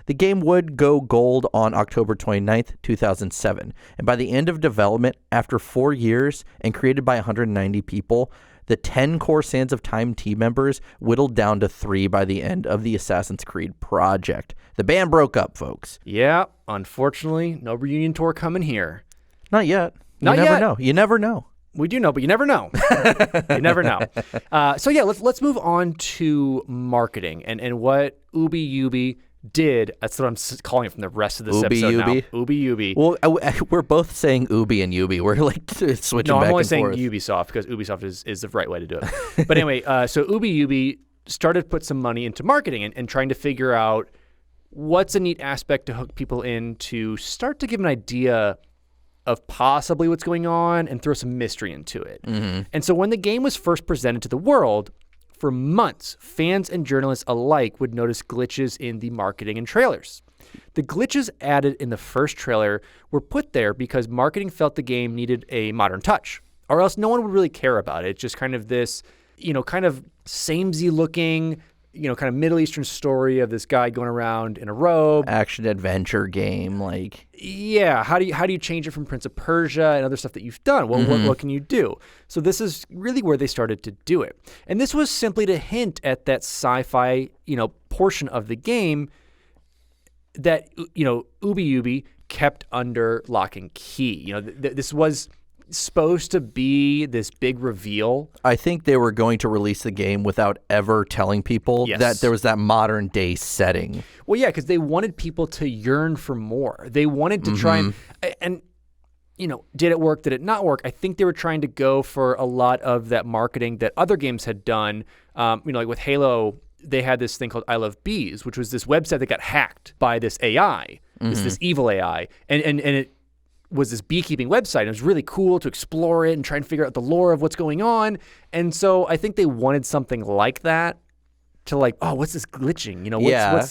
the game would go gold on October 29th, 2007. And by the end of development, after 4 years and created by 190 people, the 10 core Sands of Time team members whittled down to 3 by the end of the Assassin's Creed project. The band broke up, folks. Yeah, unfortunately, no reunion tour coming here. Not yet. Not you never yet. know. You never know. We do know, but you never know. You never know. So yeah, let's move on to marketing and what Ubi did, that's what I'm calling it from the rest of this episode now. Ubi. Well, we're both saying Ubi and Ubi. We're like switching back and forth. No, I'm only saying Ubisoft because Ubisoft is the right way to do it. But anyway, so Ubi started to put some money into marketing and trying to figure out what's a neat aspect to hook people in to start to give an idea of possibly what's going on and throw some mystery into it. And so when the game was first presented to the world, for months, fans and journalists alike would notice glitches in the marketing and trailers. The glitches added in the first trailer were put there because marketing felt the game needed a modern touch, or else no one would really care about it. Just kind of this, kind of samey looking, kind of Middle Eastern story of this guy going around in a robe. Action adventure game, like. Yeah, how do you change it from Prince of Persia and other stuff that you've done? Well, what can you do? So this is really where they started to do it. And this was simply to hint at that sci-fi, portion of the game that, Ubi kept under lock and key. This was supposed to be this big reveal. I think they were going to release the game without ever telling people that there was that modern day setting. Well, yeah, because they wanted people to yearn for more. They wanted to try and did it work? Did it not work? I think they were trying to go for a lot of that marketing that other games had done. Like with Halo, they had this thing called I Love Bees, which was this website that got hacked by this AI, this evil AI, and it was this beekeeping website. It was really cool to explore it and try and figure out the lore of what's going on. And so I think they wanted something like that to what's this glitching?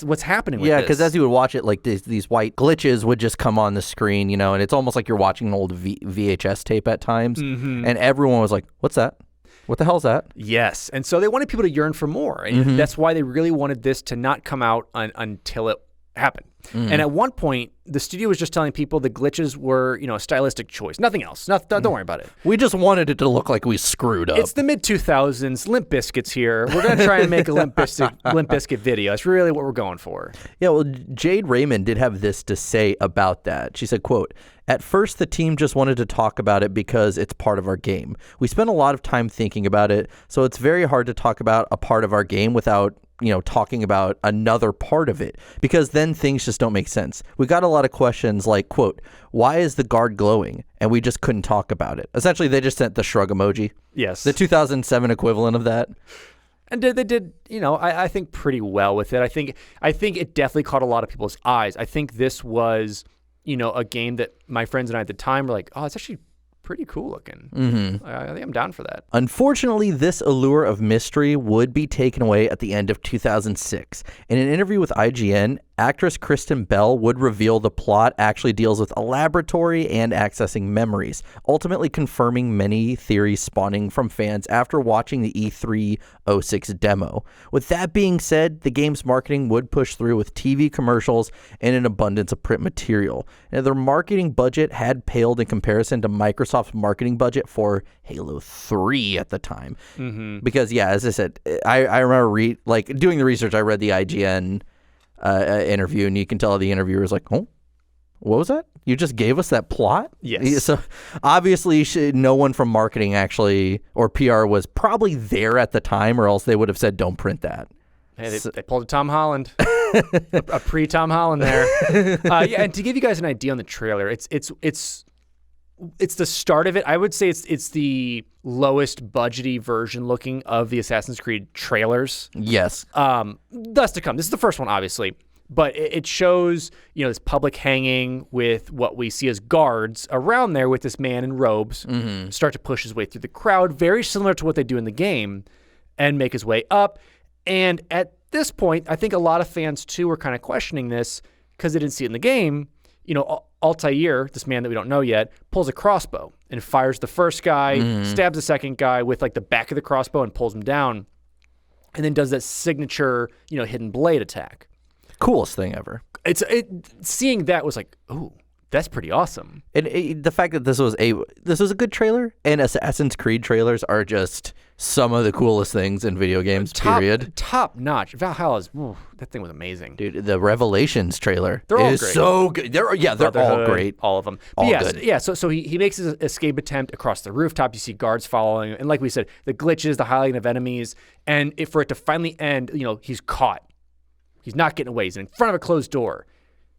What's happening with this? Yeah, because as you would watch it, like these white glitches would just come on the screen, and it's almost like you're watching an old VHS tape at times. And everyone was like, what's that? What the hell's that? Yes. And so they wanted people to yearn for more. And that's why they really wanted this to not come out until it happened. And at one point, the studio was just telling people the glitches were, a stylistic choice. Nothing else. Don't worry about it. We just wanted it to look like we screwed up. It's the mid-2000s. Limp Bizkit's here. We're going to try and make a Limp Bizkit video. It's really what we're going for. Yeah, well, Jade Raymond did have this to say about that. She said, quote, "At first, the team just wanted to talk about it because it's part of our game. We spent a lot of time thinking about it, so it's very hard to talk about a part of our game without talking about another part of it, because then things just don't make sense. We got a lot of questions like, quote, why is the guard glowing? And we just couldn't talk about it." Essentially, they just sent the shrug emoji. Yes. The 2007 equivalent of that. And they did, I think pretty well with it. I think it definitely caught a lot of people's eyes. I think this was, a game that my friends and I at the time were like, oh, it's actually pretty cool looking. I think I'm down for that. Unfortunately, this allure of mystery would be taken away at the end of 2006. In an interview with IGN, actress Kristen Bell would reveal the plot actually deals with a laboratory and accessing memories, ultimately confirming many theories spawning from fans after watching the E3-06 demo. With that being said, the game's marketing would push through with TV commercials and an abundance of print material. And their marketing budget had paled in comparison to Microsoft's marketing budget for Halo 3 at the time. Because, yeah, as I said, I remember doing the research. I read the IGN interview, and you can tell the interviewer was like, oh, what was that? You just gave us that plot? Yes. So obviously no one from marketing or PR was probably there at the time, or else they would have said, don't print that. Hey, they pulled a Tom Holland, a pre-Tom Holland there. Yeah, and to give you guys an idea on the trailer, it's the start of it. I would say it's the lowest budgety version looking of the Assassin's Creed trailers. Yes. Thus to come. This is the first one, obviously. But it shows, this public hanging with what we see as guards around there with this man in robes start to push his way through the crowd, very similar to what they do in the game, and make his way up. And at this point, I think a lot of fans, too, were kind of questioning this because they didn't see it in the game. Altair, this man that we don't know yet, pulls a crossbow and fires the first guy, stabs the second guy with the back of the crossbow and pulls him down, and then does that signature, hidden blade attack. Coolest thing ever. Seeing that was like, ooh, that's pretty awesome. And the fact that this was a good trailer, and Assassin's Creed trailers are just some of the coolest things in video games, period. Top notch. Valhalla's, that thing was amazing. Dude, the Revelations trailer all is great. So good. They're all great. All of them. All yes, good. Yeah, so he makes his escape attempt across the rooftop. You see guards following. And like we said, the glitches, the highlighting of enemies. And for it to finally end, he's caught He's not getting away. He's in front of a closed door,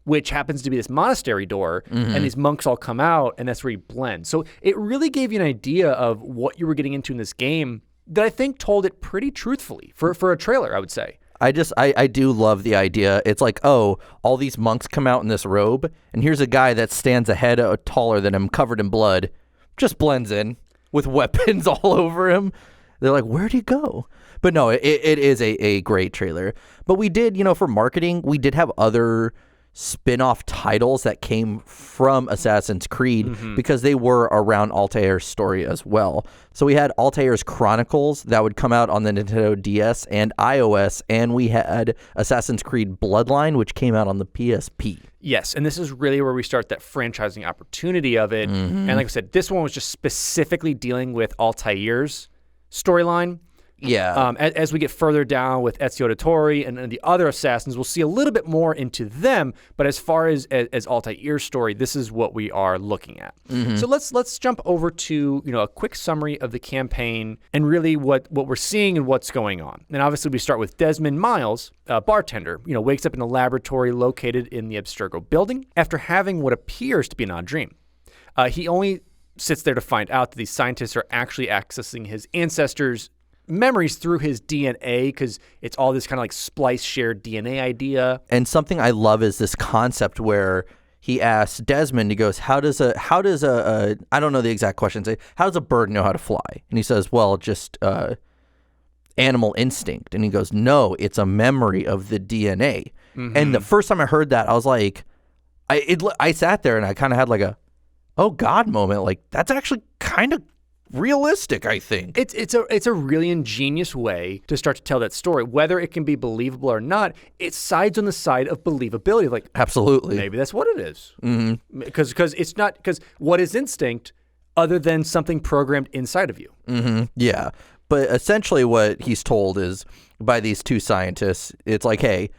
which happens to be this monastery door, and these monks all come out, and that's where he blends. So it really gave you an idea of what you were getting into in this game that I think told it pretty truthfully for a trailer, I would say. I do love the idea. It's like, oh, all these monks come out in this robe, and here's a guy that stands a head taller than him, covered in blood, just blends in with weapons all over him. They're like, where'd he go? But no, it is a great trailer. But we did, for marketing, we did have other spin-off titles that came from Assassin's Creed because they were around Altair's story as well. So we had Altair's Chronicles that would come out on the Nintendo DS and iOS, and we had Assassin's Creed Bloodline, which came out on the PSP. Yes, and this is really where we start that franchising opportunity of it. And like I said, this one was just specifically dealing with Altair's storyline. Yeah. As we get further down with Ezio Auditore and the other assassins, we'll see a little bit more into them. But as far as Altair's story, this is what we are looking at. So let's jump over to a quick summary of the campaign and really what we're seeing and what's going on. And obviously we start with Desmond Miles, a bartender. Wakes up in a laboratory located in the Abstergo building after having what appears to be an odd dream. He only sits there to find out that these scientists are actually accessing his ancestors' memories through his DNA, because it's all this kind of like splice shared DNA idea. And something I love is this concept where he asks Desmond, he goes, how does a I don't know the exact question, say, how does a bird know how to fly? And he says, well, just animal instinct. And he goes, no, it's a memory of the DNA. And the first time I heard that, I was like, I sat there and I kind of had like a, oh God moment. Like, that's actually kind of realistic, I think. It's a really ingenious way to start to tell that story. Whether it can be believable or not, it sides on the side of believability. Like, absolutely, maybe that's what it is. Because it's not, because what is instinct other than something programmed inside of you? Yeah, but essentially what he's told is by these two scientists, it's like, hey,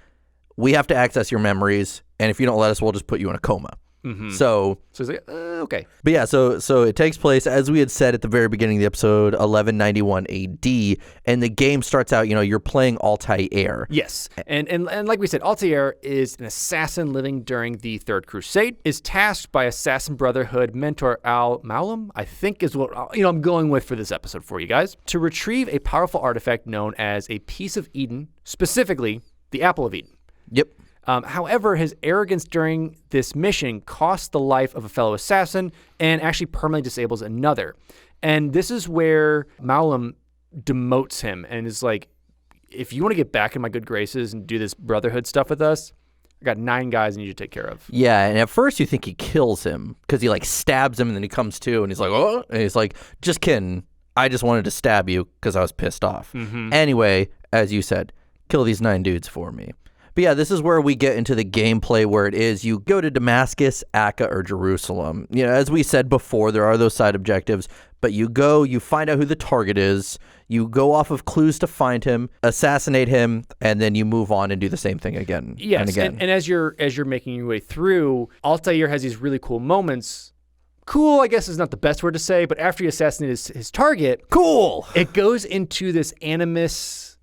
we have to access your memories, and if you don't let us, we'll just put you in a coma. So he's like, okay. But yeah, so it takes place, as we had said at the very beginning of the episode, 1191 AD, and the game starts out, you're playing Altair. Yes, and like we said, Altair is an assassin living during the Third Crusade, is tasked by Assassin Brotherhood mentor Al-Maulam, I think is what I'm going with for this episode for you guys, to retrieve a powerful artifact known as a Piece of Eden, specifically the Apple of Eden. Yep. However, his arrogance during this mission costs the life of a fellow assassin and actually permanently disables another. And this is where Maulam demotes him and is like, if you want to get back in my good graces and do this brotherhood stuff with us, I got 9 guys I need you to take care of. Yeah, and at first you think he kills him because he like stabs him and then he comes to and he's like, oh, and he's like, just kidding. I just wanted to stab you because I was pissed off. Anyway, as you said, kill these 9 dudes for me. But yeah, this is where we get into the gameplay where it is you go to Damascus, Akka, or Jerusalem. As we said before, there are those side objectives, but you go, you find out who the target is, you go off of clues to find him, assassinate him, and then you move on and do the same thing again and again. And as you're making your way through, Altair has these really cool moments. Cool, I guess, is not the best word to say, but after you assassinate his target, cool, it goes into this Animus-esque,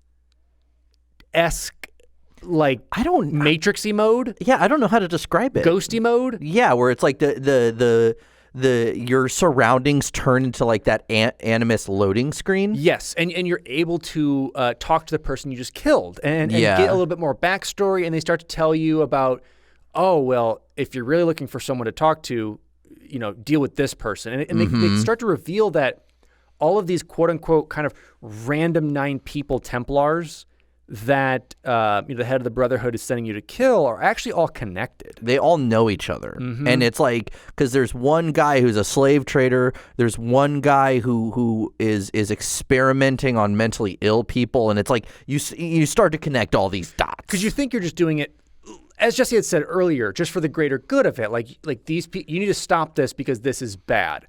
like, Matrixy mode. Yeah, I don't know how to describe it. Ghosty mode. Yeah, where it's like the your surroundings turn into like that Animus loading screen. Yes, and you're able to talk to the person you just killed and get a little bit more backstory, and they start to tell you about, oh, well, if you're really looking for someone to talk to, deal with this person. And they start to reveal that all of these quote-unquote kind of random 9 people Templars that the head of the Brotherhood is sending you to kill are actually all connected. They all know each other. And it's like, because there's one guy who's a slave trader, there's one guy who is experimenting on mentally ill people, and it's like you start to connect all these dots. Because you think you're just doing it, as Jesse had said earlier, just for the greater good of it. Like these people, you need to stop this because this is bad.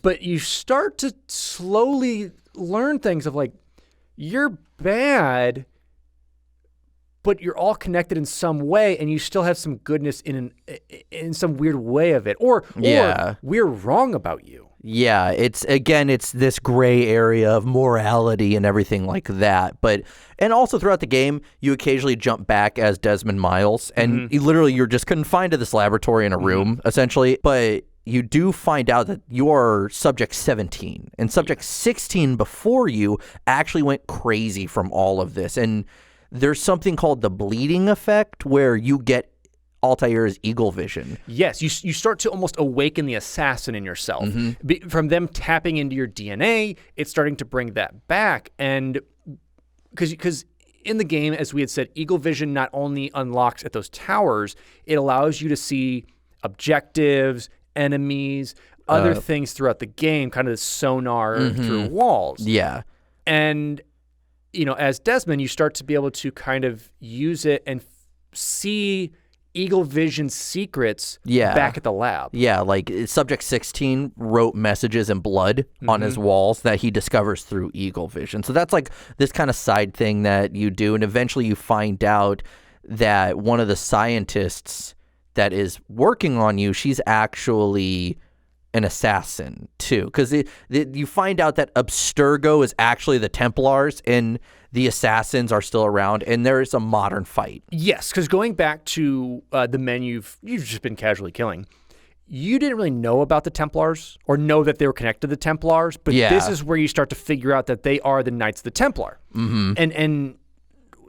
But you start to slowly learn things of like, you're bad, but you're all connected in some way, and you still have some goodness in some weird way of it, or we're wrong about you. Yeah, it's this gray area of morality and everything like that. And also throughout the game, you occasionally jump back as Desmond Miles, and you're just confined to this laboratory in a room, essentially. But you do find out that you are Subject 17, and Subject 16 before you actually went crazy from all of this. And there's something called the bleeding effect, where you get Altair's eagle vision. Yes, you start to almost awaken the assassin in yourself. From them tapping into your DNA, it's starting to bring that back. And because in the game, as we had said, eagle vision not only unlocks at those towers, it allows you to see objectives, enemies, other things throughout the game, kind of the sonar through walls. Yeah. And, as Desmond, you start to be able to kind of use it and see eagle vision secrets back at the lab. Yeah, like Subject 16 wrote messages in blood on his walls that he discovers through eagle vision. So that's like this kind of side thing that you do, and eventually you find out that one of the scientists that is working on you, she's actually an assassin too, because you find out that Abstergo is actually the Templars and the assassins are still around, and there is a modern fight. Yes, because going back to the men you've just been casually killing, you didn't really know about the Templars or know that they were connected to the Templars, but this is where you start to figure out that they are the Knights of the Templar, and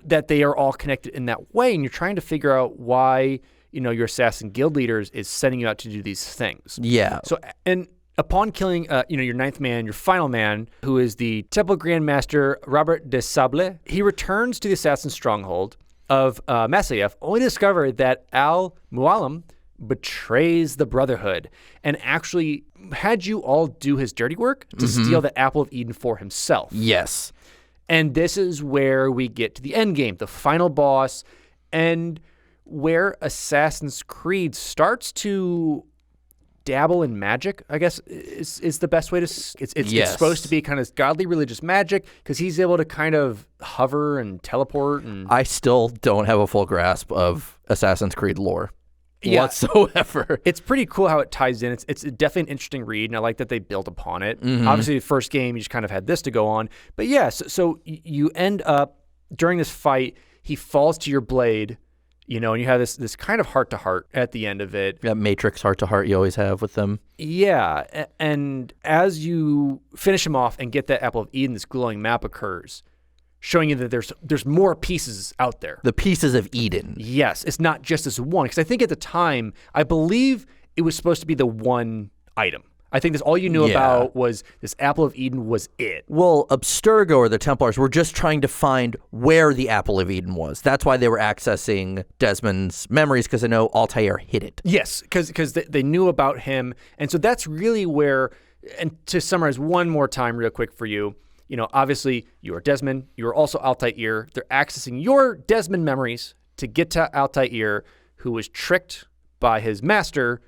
that they are all connected in that way, and you're trying to figure out why your assassin guild leaders is sending you out to do these things. Yeah. So, and upon killing, your ninth man, your final man, who is the Temple Grandmaster Robert de Sable, he returns to the assassin stronghold of Masayev, only to discover that Al-Mualim betrays the Brotherhood and actually had you all do his dirty work to steal the Apple of Eden for himself. Yes. And this is where we get to the end game, the final boss, and where Assassin's Creed starts to dabble in magic, I guess is the best way to. It's supposed to be kind of godly religious magic, because he's able to kind of hover and teleport. And I still don't have a full grasp of Assassin's Creed lore whatsoever. It's pretty cool how it ties in. It's definitely an interesting read, and I like that they built upon it. Obviously, the first game, you just kind of had this to go on. But yeah, so you end up, during this fight, he falls to your blade, and you have this kind of heart-to-heart at the end of it. That Matrix heart-to-heart you always have with them. Yeah, and as you finish him off and get that Apple of Eden, this glowing map occurs, showing you that there's more pieces out there. The pieces of Eden. Yes, it's not just this one, because I think at the time, I believe it was supposed to be the one item. I think that's all you knew about was this Apple of Eden was it. Well, Abstergo or the Templars were just trying to find where the Apple of Eden was. That's why they were accessing Desmond's memories, because they know Altair hid it. Yes, because they knew about him. And so that's really where, and to summarize one more time real quick for you, obviously you are Desmond. You are also Altair. They're accessing your Desmond memories to get to Altair, who was tricked by his master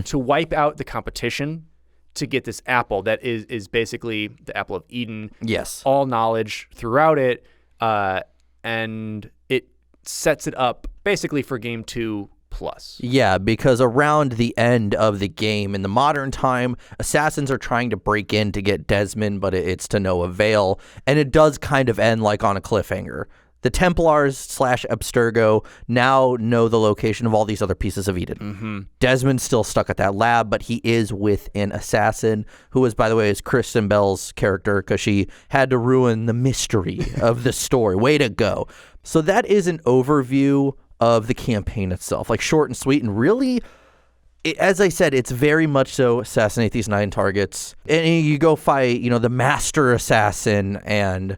to wipe out the competition to get this apple that is basically the Apple of Eden. Yes. All knowledge throughout it, and it sets it up basically for Game 2 Plus. Yeah, because around the end of the game, in the modern time, assassins are trying to break in to get Desmond, but it's to no avail, and it does kind of end like on a cliffhanger. The Templars / Abstergo now know the location of all these other pieces of Eden. Desmond's still stuck at that lab, but he is with an assassin, who is, by the way, is Kristen Bell's character, because she had to ruin the mystery of the story. Way to go. So that is an overview of the campaign itself, like short and sweet, and really, as I said, it's very much so assassinate these 9 targets, and you go fight, the master assassin, and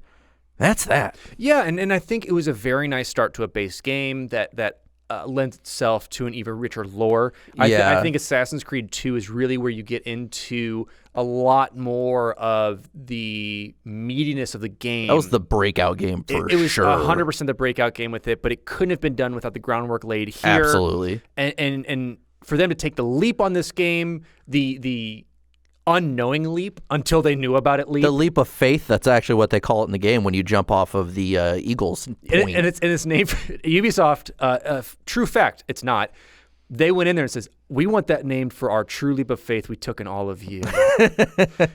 that's that. Yeah, and I think it was a very nice start to a base game that lends itself to an even richer lore. I think Assassin's Creed 2 is really where you get into a lot more of the meatiness of the game. That was the breakout game for sure. It was 100% the breakout game with it, but it couldn't have been done without the groundwork laid here. Absolutely. And for them to take the leap on this game, the unknowing leap until they knew about it leap. The leap of faith, that's actually what they call it in the game when you jump off of the Eagles point. And it's named Ubisoft, true fact, it's not. They went in there and says, we want that named for our true leap of faith we took in all of you.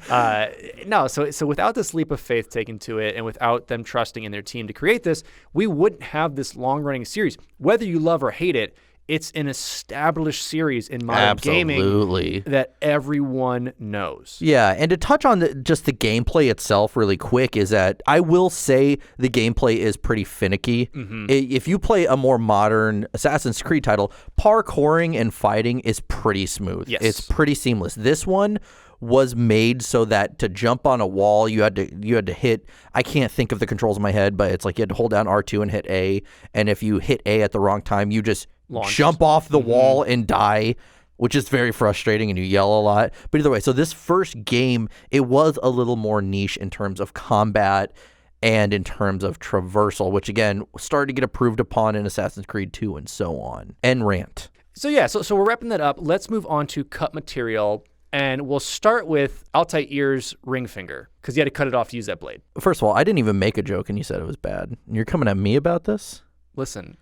So without this leap of faith taken to it and without them trusting in their team to create this, we wouldn't have this long-running series. Whether you love or hate it, it's an established series in modern gaming that everyone knows. Yeah, and to touch on just the gameplay itself really quick is that I will say the gameplay is pretty finicky. If you play a more modern Assassin's Creed title, parkouring and fighting is pretty smooth. Yes. It's pretty seamless. This one was made so that to jump on a wall, you had to hit, I can't think of the controls in my head, but it's like you had to hold down R2 and hit A, and if you hit A at the wrong time, you just jump off the wall and die, which is very frustrating, and you yell a lot. But either way, so this first game, it was a little more niche in terms of combat and in terms of traversal, which again started to get approved upon in Assassin's Creed 2 and so on. End rant. So yeah, so we're wrapping that up. Let's move on to cut material, and we'll start with Altair's ring finger, because you had to cut it off to use that blade. First of all, I didn't even make a joke, and you said it was bad. You're coming at me about this? Listen,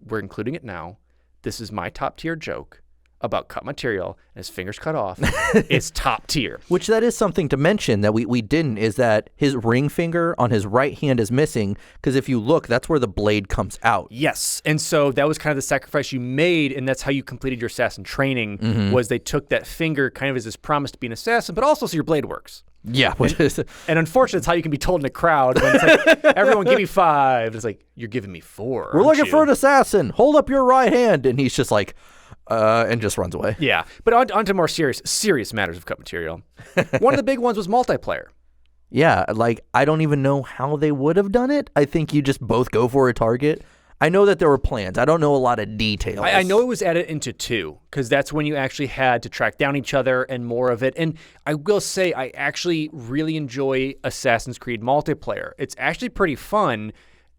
we're including it now. This is my top tier joke about cut material, and his fingers cut off. It's top tier. Which that is something to mention that we didn't, is that his ring finger on his right hand is missing, because if you look, that's where the blade comes out. Yes, and so that was kind of the sacrifice you made, and that's how you completed your assassin training, was they took that finger kind of as this promise to be an assassin, but also so your blade works. Yeah. And unfortunately, it's how you can be told in a crowd when it's like, everyone give me 5. It's like, you're giving me 4. We're looking for an assassin. Hold up your right hand. And he's just like, and just runs away. Yeah. But on to more serious matters of cut material. One of the big ones was multiplayer. Yeah. Like, I don't even know how they would have done it. I think you just both go for a target. I know that there were plans. I don't know a lot of details. I know it was added into 2, because that's when you actually had to track down each other and more of it. And I will say I actually really enjoy Assassin's Creed multiplayer. It's actually pretty fun,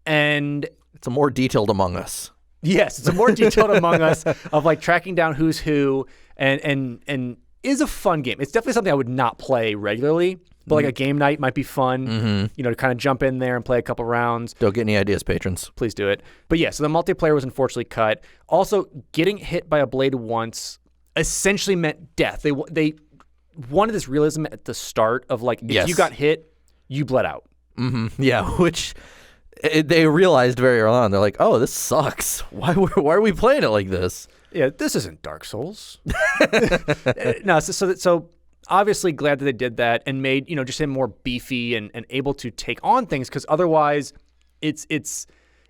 and it's a more detailed Among Us. Yes, it's a more detailed Among Us of like tracking down who's who, and is a fun game. It's definitely something I would not play regularly. But like a game night might be fun, to kind of jump in there and play a couple rounds. Don't get any ideas, patrons. Please do it. But yeah, so the multiplayer was unfortunately cut. Also, getting hit by a blade once essentially meant death. They wanted this realism at the start of like, if you got hit, you bled out. Yeah, which they realized very early on. They're like, oh, this sucks. Why are we playing it like this? Yeah, this isn't Dark Souls. No, so obviously glad that they did that and made, just him more beefy and able to take on things, because otherwise it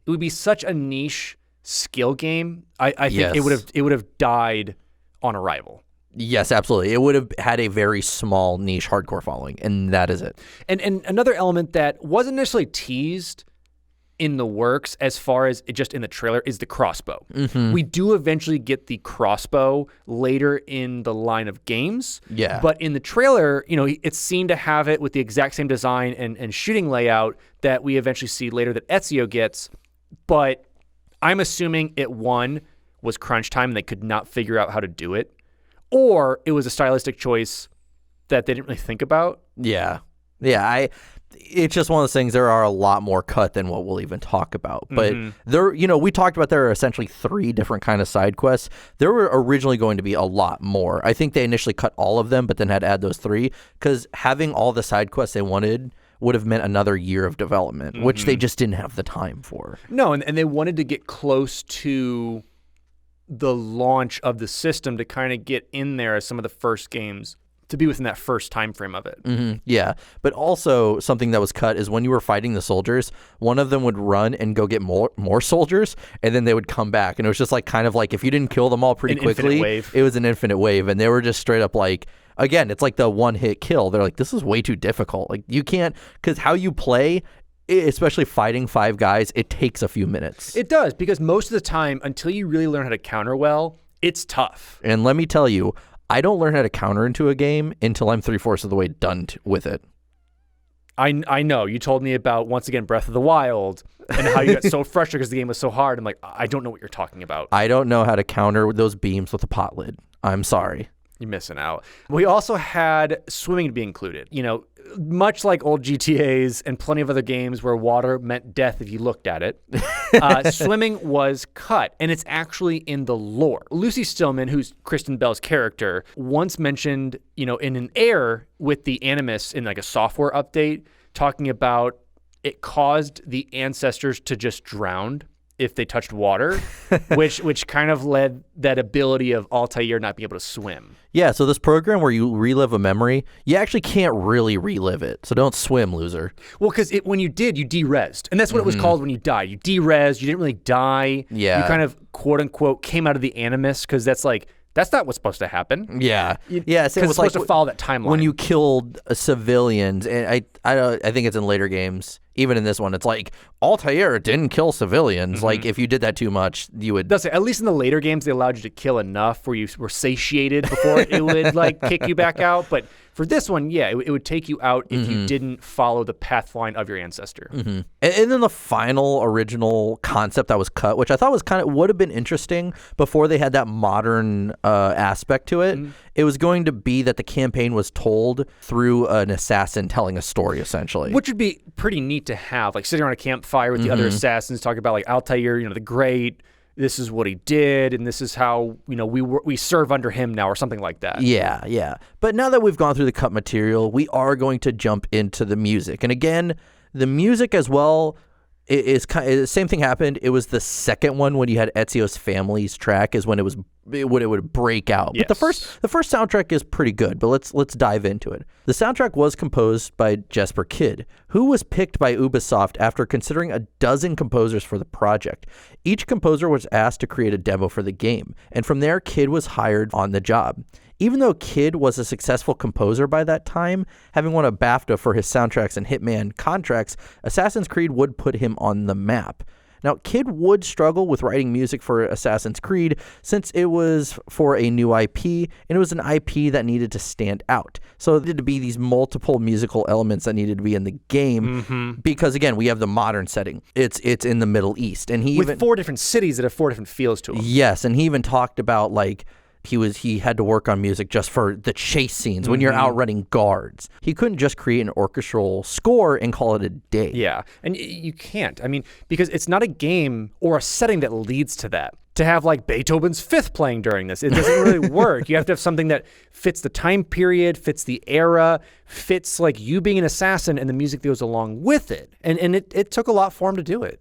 would be such a niche skill game. I think it would have died on arrival. Yes, absolutely. It would have had a very small niche hardcore following, and that is it. And another element that wasn't necessarily teased in the works as far as it just in the trailer is the crossbow. We do eventually get the crossbow later in the line of games. Yeah. But in the trailer, it's seen to have it with the exact same design and shooting layout that we eventually see later that Ezio gets. But I'm assuming it, one, was crunch time and they could not figure out how to do it, or it was a stylistic choice that they didn't really think about. Yeah. Yeah, it's just one of those things. There are a lot more cut than what we'll even talk about. But we talked about there are essentially 3 different kind of side quests. There were originally going to be a lot more. I think they initially cut all of them, but then had to add those 3, because having all the side quests they wanted would have meant another year of development, which they just didn't have the time for. No, and they wanted to get close to the launch of the system to kind of get in there as some of the first games, to be within that first time frame of it. Yeah, but also something that was cut is when you were fighting the soldiers, one of them would run and go get more soldiers, and then they would come back, and it was just like kind of like if you didn't kill them all pretty quickly, it was an infinite wave, and they were just straight up like, again, it's like the one-hit kill. They're like, this is way too difficult. Like, you can't, because how you play, especially fighting 5 guys, it takes a few minutes. It does, because most of the time, until you really learn how to counter well, it's tough. And let me tell you, I don't learn how to counter into a game until I'm 3/4 of the way done with it. I know. You told me about, once again, Breath of the Wild and how you got so frustrated because the game was so hard. I'm like, I don't know what you're talking about. I don't know how to counter those beams with a pot lid. I'm sorry. You're missing out. We also had swimming to be included. You know, much like old GTAs and plenty of other games where water meant death if you looked at it, swimming was cut, and it's actually in the lore. Lucy Stillman, who's Kristen Bell's character, once mentioned, you know, in an error with the Animus in like a software update, talking about it caused the ancestors to just drown if they touched water, which kind of led that ability of Altair not being able to swim. Yeah, so this program where you relive a memory, you actually can't really relive it. So don't swim, loser. Well, because when you did, you de-resed. And that's what it was called when you died. You de-resed, you didn't really die. Yeah. You kind of, quote unquote, came out of the Animus, because that's like, that's not what's supposed to happen. Yeah. Yeah, because it's supposed to follow that timeline. When you killed civilians, and I think it's in later games, even in this one, it's like, Altair didn't kill civilians. Like, if you did that too much, you would... That's it. At least in the later games, they allowed you to kill enough where you were satiated before it would, like, kick you back out. But for this one, yeah, it would take you out if you didn't follow the path line of your ancestor. And then the final original concept that was cut, which I thought was would have been interesting before they had that modern aspect to it. It was going to be that the campaign was told through an assassin telling a story, essentially. Which would be pretty neat to have, like sitting around a campfire with the other assassins talking about like Altair, you know, the Great, this is what he did, and this is how, you know, we serve under him now, or something like that. Yeah, yeah. But now that we've gone through the cut material, we are going to jump into the music. And again, the music as well is the same thing happened. It was the second one when you had Ezio's Family's track is when it would break out. Yes. But the first soundtrack is pretty good, but let's dive into it. The soundtrack was composed by Jesper Kyd, who was picked by Ubisoft after considering a dozen composers for the project. Each composer was asked to create a demo for the game, and from there Kyd was hired on the job. Even though Kyd was a successful composer by that time, having won a BAFTA for his soundtracks and Hitman contracts, Assassin's Creed would put him on the map. Now, Kyd would struggle with writing music for Assassin's Creed since it was for a new IP, and it was an IP that needed to stand out. So there had to be these multiple musical elements that needed to be in the game because, again, we have the modern setting. It's in the Middle East. And with 4 different cities that have 4 different feels to them. Yes, and he even talked about, like, he had to work on music just for the chase scenes when you're outrunning guards. He couldn't just create an orchestral score and call it a day. Yeah, and you can't. I mean, because it's not a game or a setting that leads to that. To have like Beethoven's Fifth playing during this, it doesn't really work. You have to have something that fits the time period, fits the era, fits like you being an assassin and the music that goes along with it. And it took a lot for him to do it.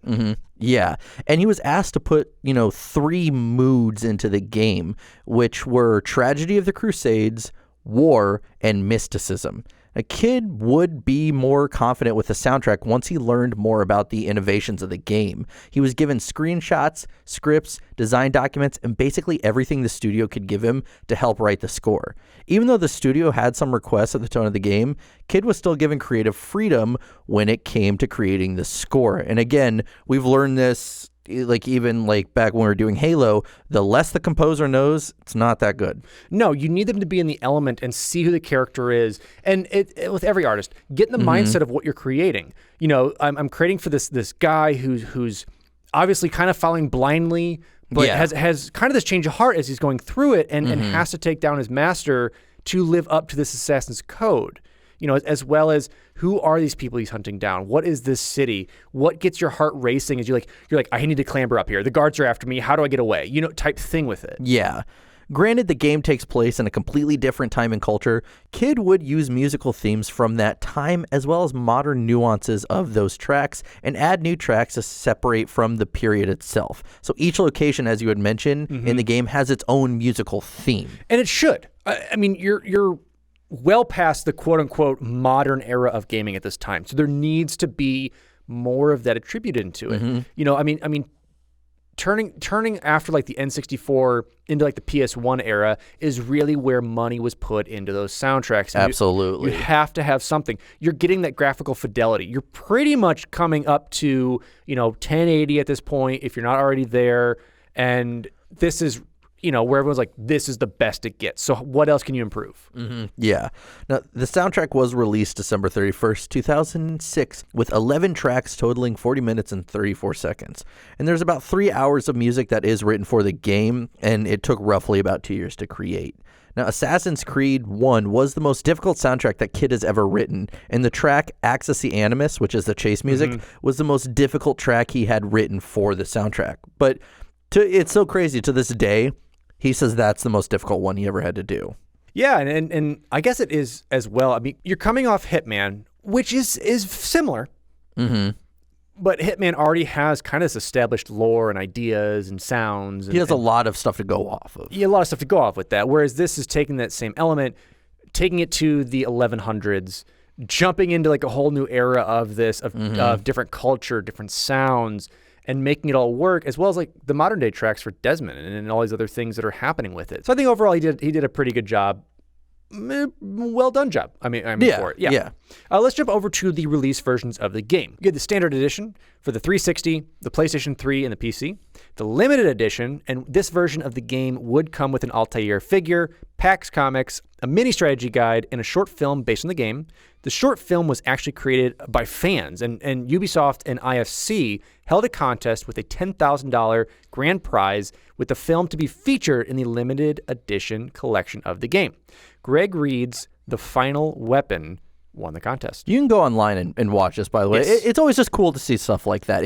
Yeah, and he was asked to put, 3 moods into the game, which were tragedy of the Crusades, war, and mysticism. A Kyd would be more confident with the soundtrack once he learned more about the innovations of the game. He was given screenshots, scripts, design documents, and basically everything the studio could give him to help write the score. Even though the studio had some requests at the tone of the game, Kyd was still given creative freedom when it came to creating the score. And again, we've learned this even back when we were doing Halo, the less the composer knows, it's not that good. No, you need them to be in the element and see who the character is. And with every artist, get in the mindset of what you're creating. I'm creating for this guy who's obviously kind of following blindly, but has kind of this change of heart as he's going through it and has to take down his master to live up to this assassin's code. As well as who are these people he's hunting down? What is this city? What gets your heart racing as you're like, I need to clamber up here. The guards are after me. How do I get away? Type thing with it. Yeah. Granted, the game takes place in a completely different time and culture. Kyd would use musical themes from that time as well as modern nuances of those tracks and add new tracks to separate from the period itself. So each location, as you had mentioned, in the game has its own musical theme. And it should. I mean, you're well past the quote-unquote modern era of gaming at this time. So there needs to be more of that attributed into it. I mean, turning after like the N64 into like the PS1 era is really where money was put into those soundtracks. And Absolutely. You have to have something. You're getting that graphical fidelity. You're pretty much coming up to, 1080 at this point if you're not already there. And this is where everyone's like, this is the best it gets. So what else can you improve? Yeah. Now, the soundtrack was released December 31st, 2006, with 11 tracks totaling 40 minutes and 34 seconds. And there's about 3 hours of music that is written for the game, and it took roughly about 2 years to create. Now, Assassin's Creed 1 was the most difficult soundtrack that Kid has ever written, and the track Axis the Animus, which is the chase music, was the most difficult track he had written for the soundtrack. But it's so crazy. To this day, he says that's the most difficult one he ever had to do. Yeah, and I guess it is as well. I mean, you're coming off Hitman, which is similar. Mm-hmm. But Hitman already has kind of this established lore and ideas and sounds. He has a lot of stuff to go off of. Yeah, a lot of stuff to go off with that. Whereas this is taking that same element, taking it to the 1100s, jumping into like a whole new era of this, of different culture, different sounds, and making it all work, as well as like the modern day tracks for Desmond and all these other things that are happening with it. So I think overall he did a pretty good job. Well done job. I mean for it. Yeah. Let's jump over to the release versions of the game. You get the standard edition for the 360, the PlayStation 3, and the PC. The limited edition, and this version of the game would come with an Altair figure, packs comics, a mini strategy guide, and a short film based on the game. The short film was actually created by fans, and Ubisoft and IFC held a contest with a $10,000 grand prize with the film to be featured in the limited edition collection of the game. Greg Reed's The Final Weapon won the contest. You can go online and watch this, by the way. Yes. It's always just cool to see stuff like that.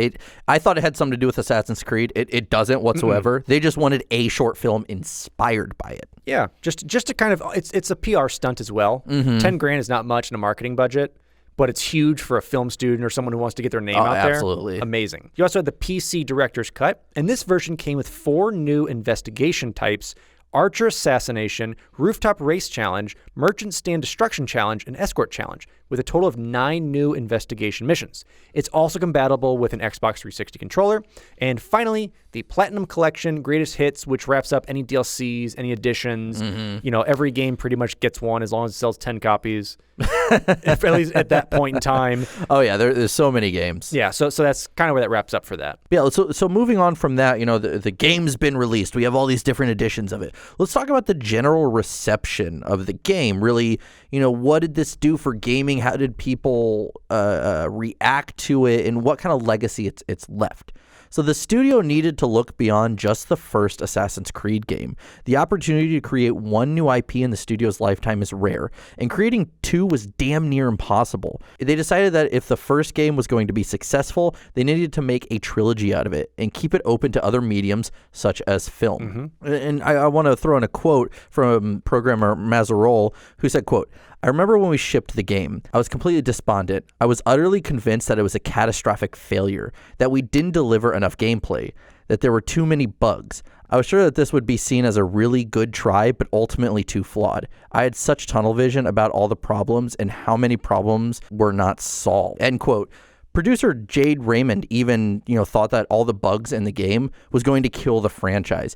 I thought it had something to do with Assassin's Creed. It doesn't whatsoever. They just wanted a short film inspired by it. Yeah, just to kind of, it's a PR stunt as well. 10 grand is not much in a marketing budget, but it's huge for a film student or someone who wants to get their name out there. Absolutely. Amazing. You also had the PC Director's Cut, and this version came with 4 new investigation types: Archer Assassination, Rooftop Race Challenge, Merchant Stand Destruction Challenge, and Escort Challenge, with a total of 9 new investigation missions. It's also compatible with an Xbox 360 controller. And finally, the Platinum Collection Greatest Hits, which wraps up any DLCs, any additions. You know, every game pretty much gets one as long as it sells 10 copies, at least at that point in time. Oh, yeah, there's so many games. Yeah, so that's kind of where that wraps up for that. Yeah, so moving on from that, you know, the game's been released. We have all these different editions of it. Let's talk about the general reception of the game. Really, you know, what did this do for gaming? How did people react to it, and what kind of legacy it's left? So the studio needed to look beyond just the first Assassin's Creed game. The opportunity to create one new IP in the studio's lifetime is rare, and creating 2 was damn near impossible. They decided that if the first game was going to be successful, they needed to make a trilogy out of it and keep it open to other mediums such as film. And I want to throw in a quote from programmer Mazarol, who said, quote, "I remember when we shipped the game, I was completely despondent. I was utterly convinced that it was a catastrophic failure, that we didn't deliver enough gameplay, that there were too many bugs. I was sure that this would be seen as a really good try, but ultimately too flawed. I had such tunnel vision about all the problems and how many problems were not solved." End quote. Producer Jade Raymond even, thought that all the bugs in the game was going to kill the franchise.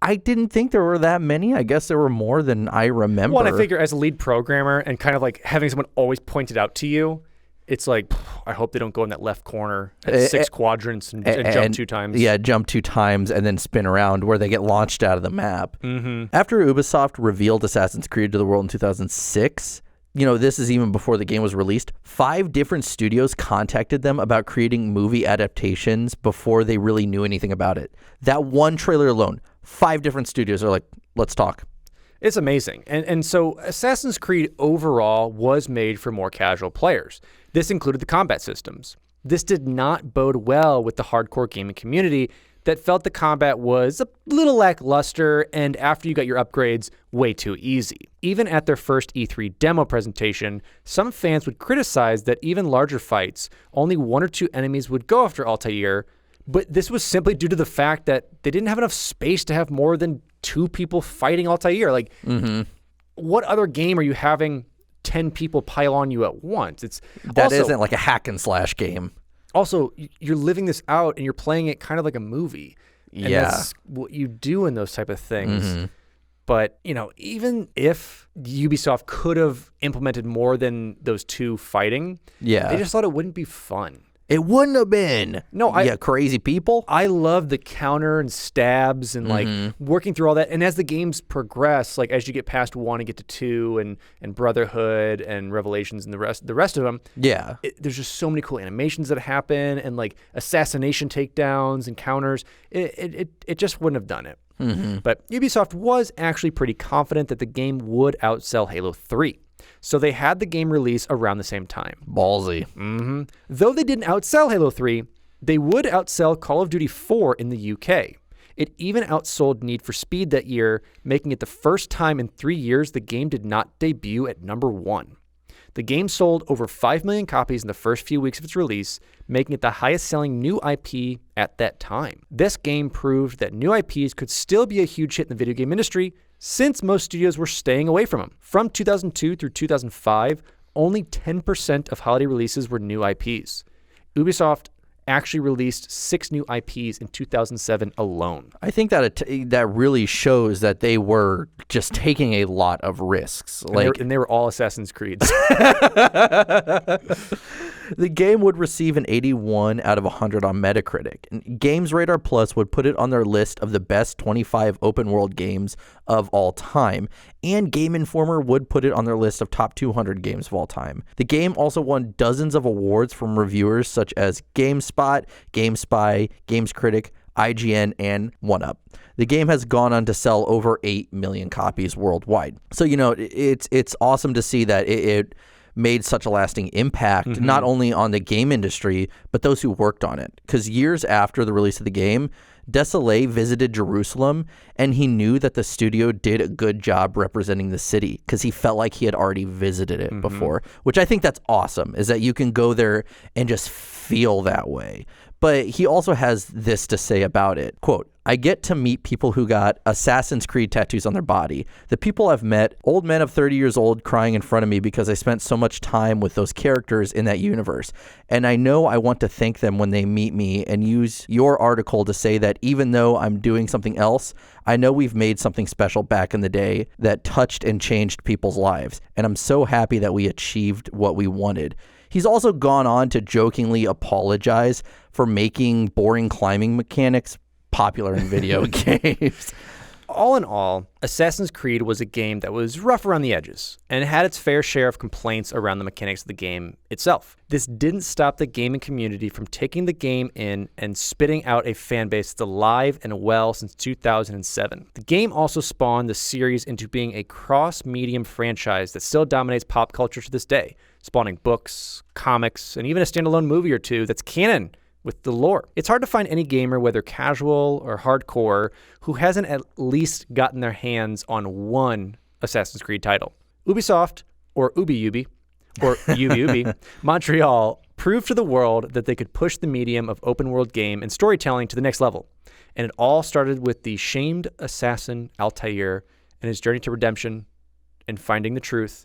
I didn't think there were that many. I guess there were more than I remember. Well, and I figure as a lead programmer and kind of like having someone always point it out to you, it's like, I hope they don't go in that left corner at 6 quadrants and jump 2 times. Yeah, jump 2 times and then spin around where they get launched out of the map. After Ubisoft revealed Assassin's Creed to the world in 2006, this is even before the game was released, 5 different studios contacted them about creating movie adaptations before they really knew anything about it. That one trailer alone, 5 different studios are like, let's talk. It's amazing. And so Assassin's Creed overall was made for more casual players. This included the combat systems. This did not bode well with the hardcore gaming community that felt the combat was a little lackluster and after you got your upgrades, way too easy. Even at their first E3 demo presentation, some fans would criticize that even larger fights, only 1 or 2 enemies would go after Altair, but this was simply due to the fact that they didn't have enough space to have more than 2 people fighting Altair. Like, what other game are you having 10 people pile on you at once? That isn't like a hack and slash game. Also, you're living this out and you're playing it kind of like a movie. And that's what you do in those type of things. But, even if Ubisoft could have implemented more than those 2 fighting, they just thought it wouldn't be fun. It wouldn't have been. No, crazy people. I love the counter and stabs and like working through all that. And as the games progress, like as you get past 1 and get to 2 and Brotherhood and Revelations and the rest of them, there's just so many cool animations that happen and like assassination takedowns and counters. It just wouldn't have done it. But Ubisoft was actually pretty confident that the game would outsell Halo 3. So they had the game release around the same time. Ballsy. Though they didn't outsell Halo 3, they would outsell Call of Duty 4 in the UK. It even outsold Need for Speed that year, making it the first time in 3 years the game did not debut at number 1. The game sold over 5 million copies in the first few weeks of its release, making it the highest-selling new IP at that time. This game proved that new IPs could still be a huge hit in the video game industry, since most studios were staying away from them. From 2002 through 2005, only 10% of holiday releases were new IPs. Ubisoft actually released 6 new IPs in 2007 alone. I think that that really shows that they were just taking a lot of risks. And they were all Assassin's Creeds. The game would receive an 81 out of 100 on Metacritic. And Games Radar Plus would put it on their list of the best 25 open world games of all time. And Game Informer would put it on their list of top 200 games of all time. The game also won dozens of awards from reviewers such as GameSpot, GameSpy, GamesCritic, IGN, and 1UP. The game has gone on to sell over 8 million copies worldwide. So, it's awesome to see that it made such a lasting impact, not only on the game industry, but those who worked on it. Because years after the release of the game, Desolé visited Jerusalem, and he knew that the studio did a good job representing the city because he felt like he had already visited it before, which I think that's awesome, is that you can go there and just feel that way. But he also has this to say about it. Quote, I get to meet people who got Assassin's Creed tattoos on their body. The people I've met, old men of 30 years old crying in front of me because I spent so much time with those characters in that universe. And I know I want to thank them when they meet me and use your article to say that even though I'm doing something else, I know we've made something special back in the day that touched and changed people's lives. And I'm so happy that we achieved what we wanted. He's also gone on to jokingly apologize for making boring climbing mechanics popular in video games. All in all, Assassin's Creed was a game that was rough around the edges and had its fair share of complaints around the mechanics of the game itself. This didn't stop the gaming community from taking the game in and spitting out a fan base that's alive and well since 2007. The game also spawned the series into being a cross-medium franchise that still dominates pop culture to this day, spawning books, comics, and even a standalone movie or two that's canon with the lore. It's hard to find any gamer, whether casual or hardcore, who hasn't at least gotten their hands on one Assassin's Creed title. Ubisoft, or Ubi, or Ubi, Montreal proved to the world that they could push the medium of open world game and storytelling to the next level. And it all started with the shamed assassin Altair and his journey to redemption and finding the truth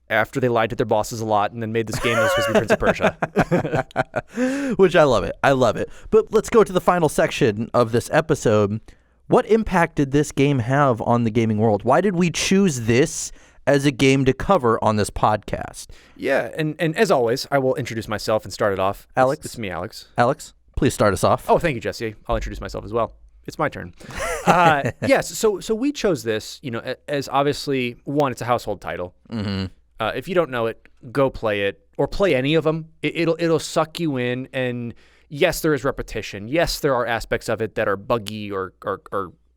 after they lied to their bosses a lot and then made this game that was supposed to be Prince of Persia. Which I love it. I love it. But let's go to the final section of this episode. What impact did this game have on the gaming world? Why did we choose this as a game to cover on this podcast? Yeah, and as always, I will introduce myself and start it off. Alex? It's me, Alex. Alex, please start us off. Oh, thank you, Jesse. I'll introduce myself as well. It's my turn. Yes, so we chose this, as obviously, one, it's a household title. If you don't know it, go play it, or play any of them. It'll suck you in, and yes, there is repetition. Yes, there are aspects of it that are buggy or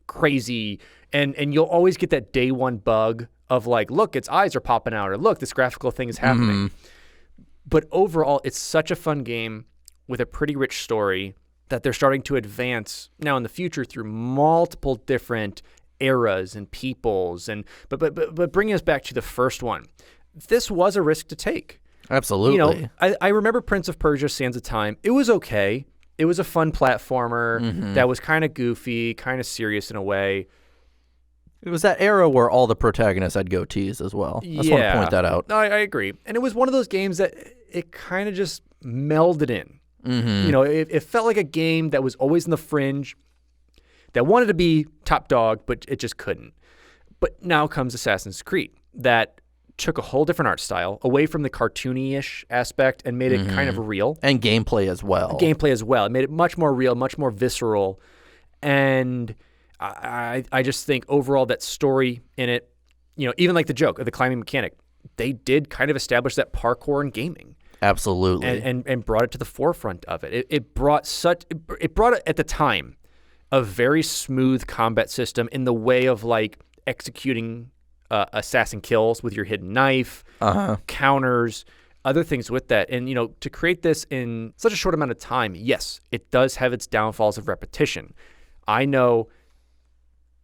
crazy, and you'll always get that day one bug of like, look, its eyes are popping out, or look, this graphical thing is happening. But overall, it's such a fun game with a pretty rich story that they're starting to advance now in the future through multiple different eras and peoples, but bringing us back to the first one. This was a risk to take. Absolutely. I remember Prince of Persia: Sands of Time. It was okay. It was a fun platformer that was kind of goofy, kind of serious in a way. It was that era where all the protagonists had goatees as well. I just want to point that out. No, I agree. And it was one of those games that it kind of just melded in. It felt like a game that was always in the fringe, that wanted to be top dog, but it just couldn't. But now comes Assassin's Creed, that took a whole different art style, away from the cartoony-ish aspect, and made it kind of real. And gameplay as well. It made it much more real, much more visceral. And I just think overall that story in it, even like the joke of the climbing mechanic, they did kind of establish that parkour in gaming. Absolutely. And brought it to the forefront of it. It brought it at the time a very smooth combat system in the way of like executing assassin kills with your hidden knife, counters, other things with that. And, to create this in such a short amount of time, yes, it does have its downfalls of repetition. I know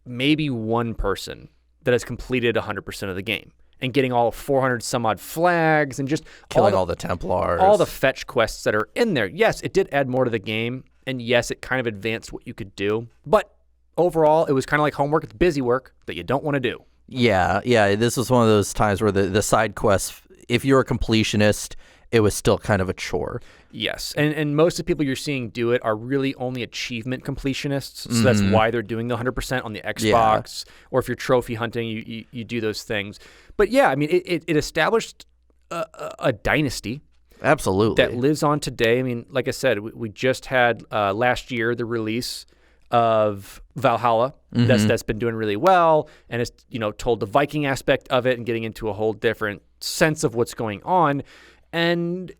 maybe one person that has completed 100% of the game and getting all 400 some odd flags and just killing all the Templars. All the fetch quests that are in there. Yes, it did add more to the game, and yes, it kind of advanced what you could do. But overall, it was kind of like homework. It's busy work that you don't want to do. Yeah. This was one of those times where the side quests, if you're a completionist, it was still kind of a chore. Yes, and most of the people you're seeing do it are really only achievement completionists, so that's why they're doing the 100% on the Xbox, or if you're trophy hunting, you do those things. But yeah, I mean, it established a dynasty. Absolutely. That lives on today. I mean, like I said, we just had last year the release of Valhalla. That's been doing really well, and it's told the Viking aspect of it and getting into a whole different sense of what's going on. And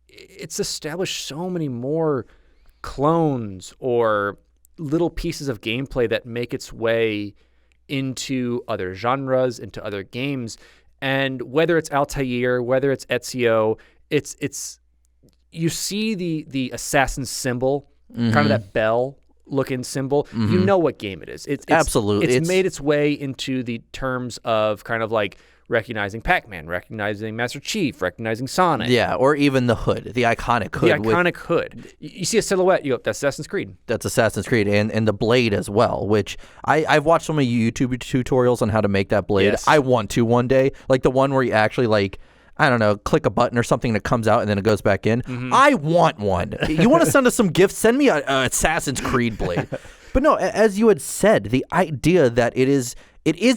it's established so many more clones or little pieces of gameplay that make its way into other genres, into other games. And whether it's Altair, whether it's Ezio, it's you see the assassin symbol, kind of that bell looking symbol. You know what game it is. It's absolutely. It's made its way into the terms of kind of like recognizing Pac-Man, recognizing Master Chief, recognizing Sonic. Yeah, or even the hood, the iconic hood. The iconic hood. You see a silhouette, you go, that's Assassin's Creed. That's Assassin's Creed, and the blade as well, which I've watched so many YouTube tutorials on how to make that blade. Yes. I want to one day, like the one where you actually click a button or something and it comes out and then it goes back in. I want one. You want to send us some gifts? Send me a Assassin's Creed blade. But no, as you had said, the idea that it is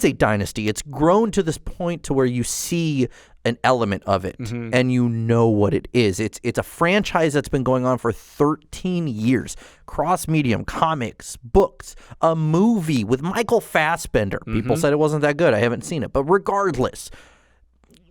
a dynasty. It's grown to this point to where you see an element of it and you know what it is. It's a franchise that's been going on for 13 years. Cross-medium, comics, books, a movie with Michael Fassbender. People said it wasn't that good. I haven't seen it. But regardless,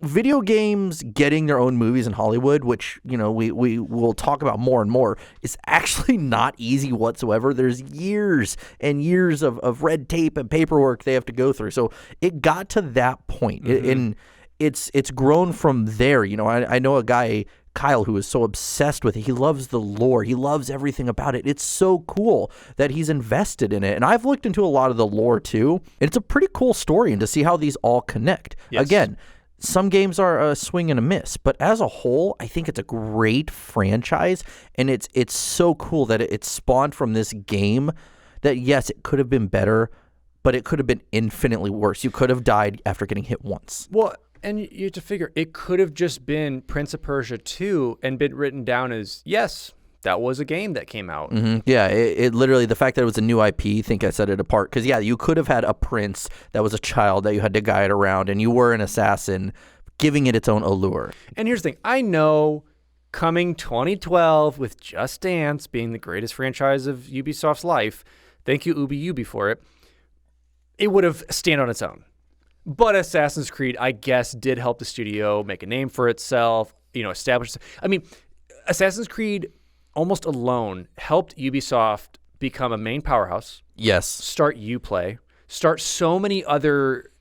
video games getting their own movies in Hollywood, which, we will talk about more and more, is actually not easy whatsoever. There's years and years of red tape and paperwork they have to go through. So it got to that point, and it's grown from there. I know a guy, Kyle, who is so obsessed with it. He loves the lore. He loves everything about it. It's so cool that he's invested in it. And I've looked into a lot of the lore too, and it's a pretty cool story, and to see how these all connect. Yes. Again, some games are a swing and a miss, but as a whole, I think it's a great franchise, and it's so cool that it spawned from this game that, yes, it could have been better, but it could have been infinitely worse. You could have died after getting hit once. Well, and you have to figure, it could have just been Prince of Persia 2 and been written down as, yes, that was a game that came out. Yeah, it literally, the fact that it was a new IP, I think I set it apart. Because, yeah, you could have had a prince that was a child that you had to guide around, and you were an assassin, giving it its own allure. And here's the thing. I know coming 2012 with Just Dance being the greatest franchise of Ubisoft's life, thank you, Ubi for it, it would have stand on its own. But Assassin's Creed, I guess, did help the studio make a name for itself, establish. I mean, Assassin's Creed almost alone helped Ubisoft become a main powerhouse. Yes. Start Uplay. Start so many other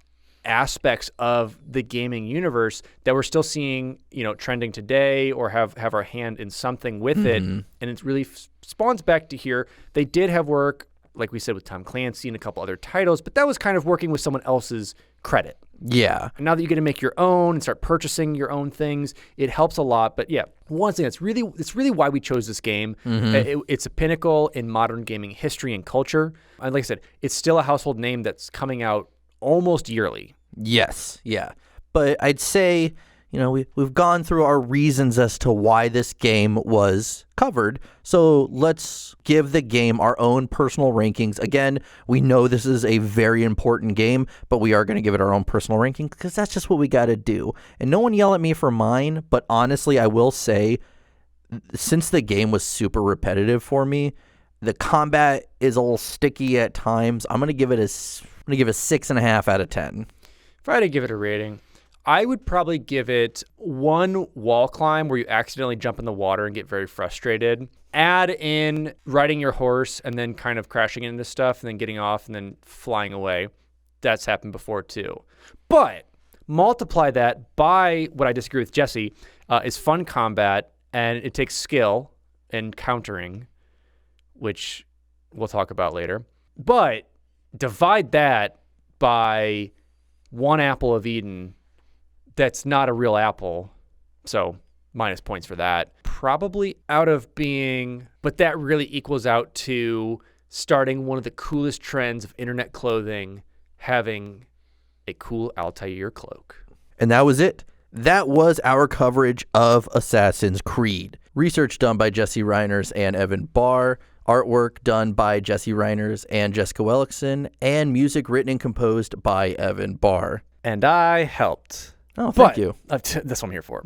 aspects of the gaming universe that we're still seeing, trending today, or have our hand in something with it. And it really spawns back to here. They did have work, like we said, with Tom Clancy and a couple other titles, but that was kind of working with someone else's credit. Yeah. And now that you get to make your own and start purchasing your own things, it helps a lot. But yeah, one thing it's really why we chose this game. It's a pinnacle in modern gaming history and culture. And like I said, it's still a household name that's coming out almost yearly. Yes. Yeah. But I'd say, we've gone through our reasons as to why this game was covered. So let's give the game our own personal rankings. Again, we know this is a very important game, but we are going to give it our own personal ranking because that's just what we got to do. And no one yell at me for mine, but honestly, I will say, since the game was super repetitive for me, the combat is a little sticky at times. I'm going to give it a 6.5 out of 10. If I had to give it a rating, I would probably give it one wall climb where you accidentally jump in the water and get very frustrated. Add in riding your horse and then kind of crashing into stuff and then getting off and then flying away. That's happened before too. But multiply that by what I disagree with Jesse is fun combat, and it takes skill and countering, which we'll talk about later. But divide that by one apple of Eden that's not a real apple. So minus points for that. Probably out of being, but that really equals out to starting one of the coolest trends of internet clothing, having a cool Altair cloak. And that was it. That was our coverage of Assassin's Creed. Research done by Jesse Reiners and Evan Barr. Artwork done by Jesse Reiners and Jessica Wellickson. And music written and composed by Evan Barr. And I helped. Oh, thank you. That's what I'm here for.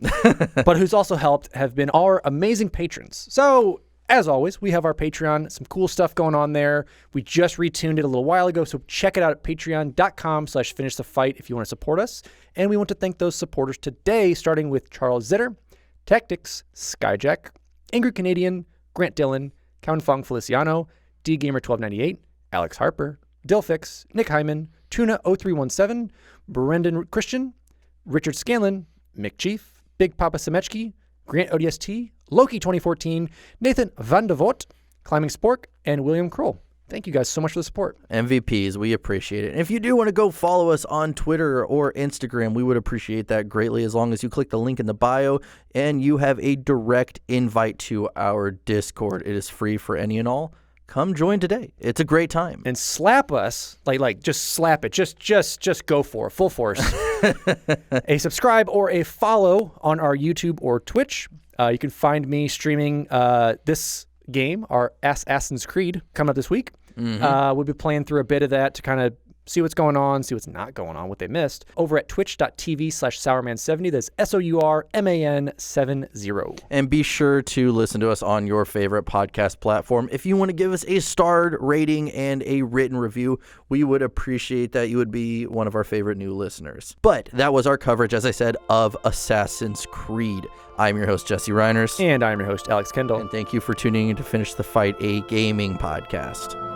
But who's also helped have been our amazing patrons. So, as always, we have our Patreon, some cool stuff going on there. We just retuned it a little while ago, so check it out at patreon.com/finishthefight if you want to support us. And we want to thank those supporters today, starting with Charles Zitter, Taqtix, Skyjack, AngryCanadien, Grant Dillon, Cowyn Fong-Feliciano, DGamer1298, Alex Harper, Dilfix, Nick Heimann, Tuna0317, Brendan Christian, Richard Scanland, McChief, Big PapaSemechki, GrantODST, Loki 2014, Nathan Vandervort, ClimbingSpork, and William Krull. Thank you guys so much for the support. MVPs, we appreciate it. And if you do want to go follow us on Twitter or Instagram, we would appreciate that greatly, as long as you click the link in the bio and you have a direct invite to our Discord. It is free for any and all. Come join today. It's a great time. And slap us, like just slap it. Just go for it, full force. A subscribe or a follow on our YouTube or Twitch. You can find me streaming this game, our Assassin's Creed, coming up this week. We'll be playing through a bit of that to kind of see what's going on, see what's not going on, what they missed, over at twitch.tv/Sourman70. That's SOURMAN70. And be sure to listen to us on your favorite podcast platform. If you want to give us a starred rating and a written review, we would appreciate that. You would be one of our favorite new listeners. But that was our coverage, as I said, of Assassin's Creed. I'm your host, Jesse Reiners. And I'm your host, Alex Kendall. And thank you for tuning in to Finish the Fight, a gaming podcast.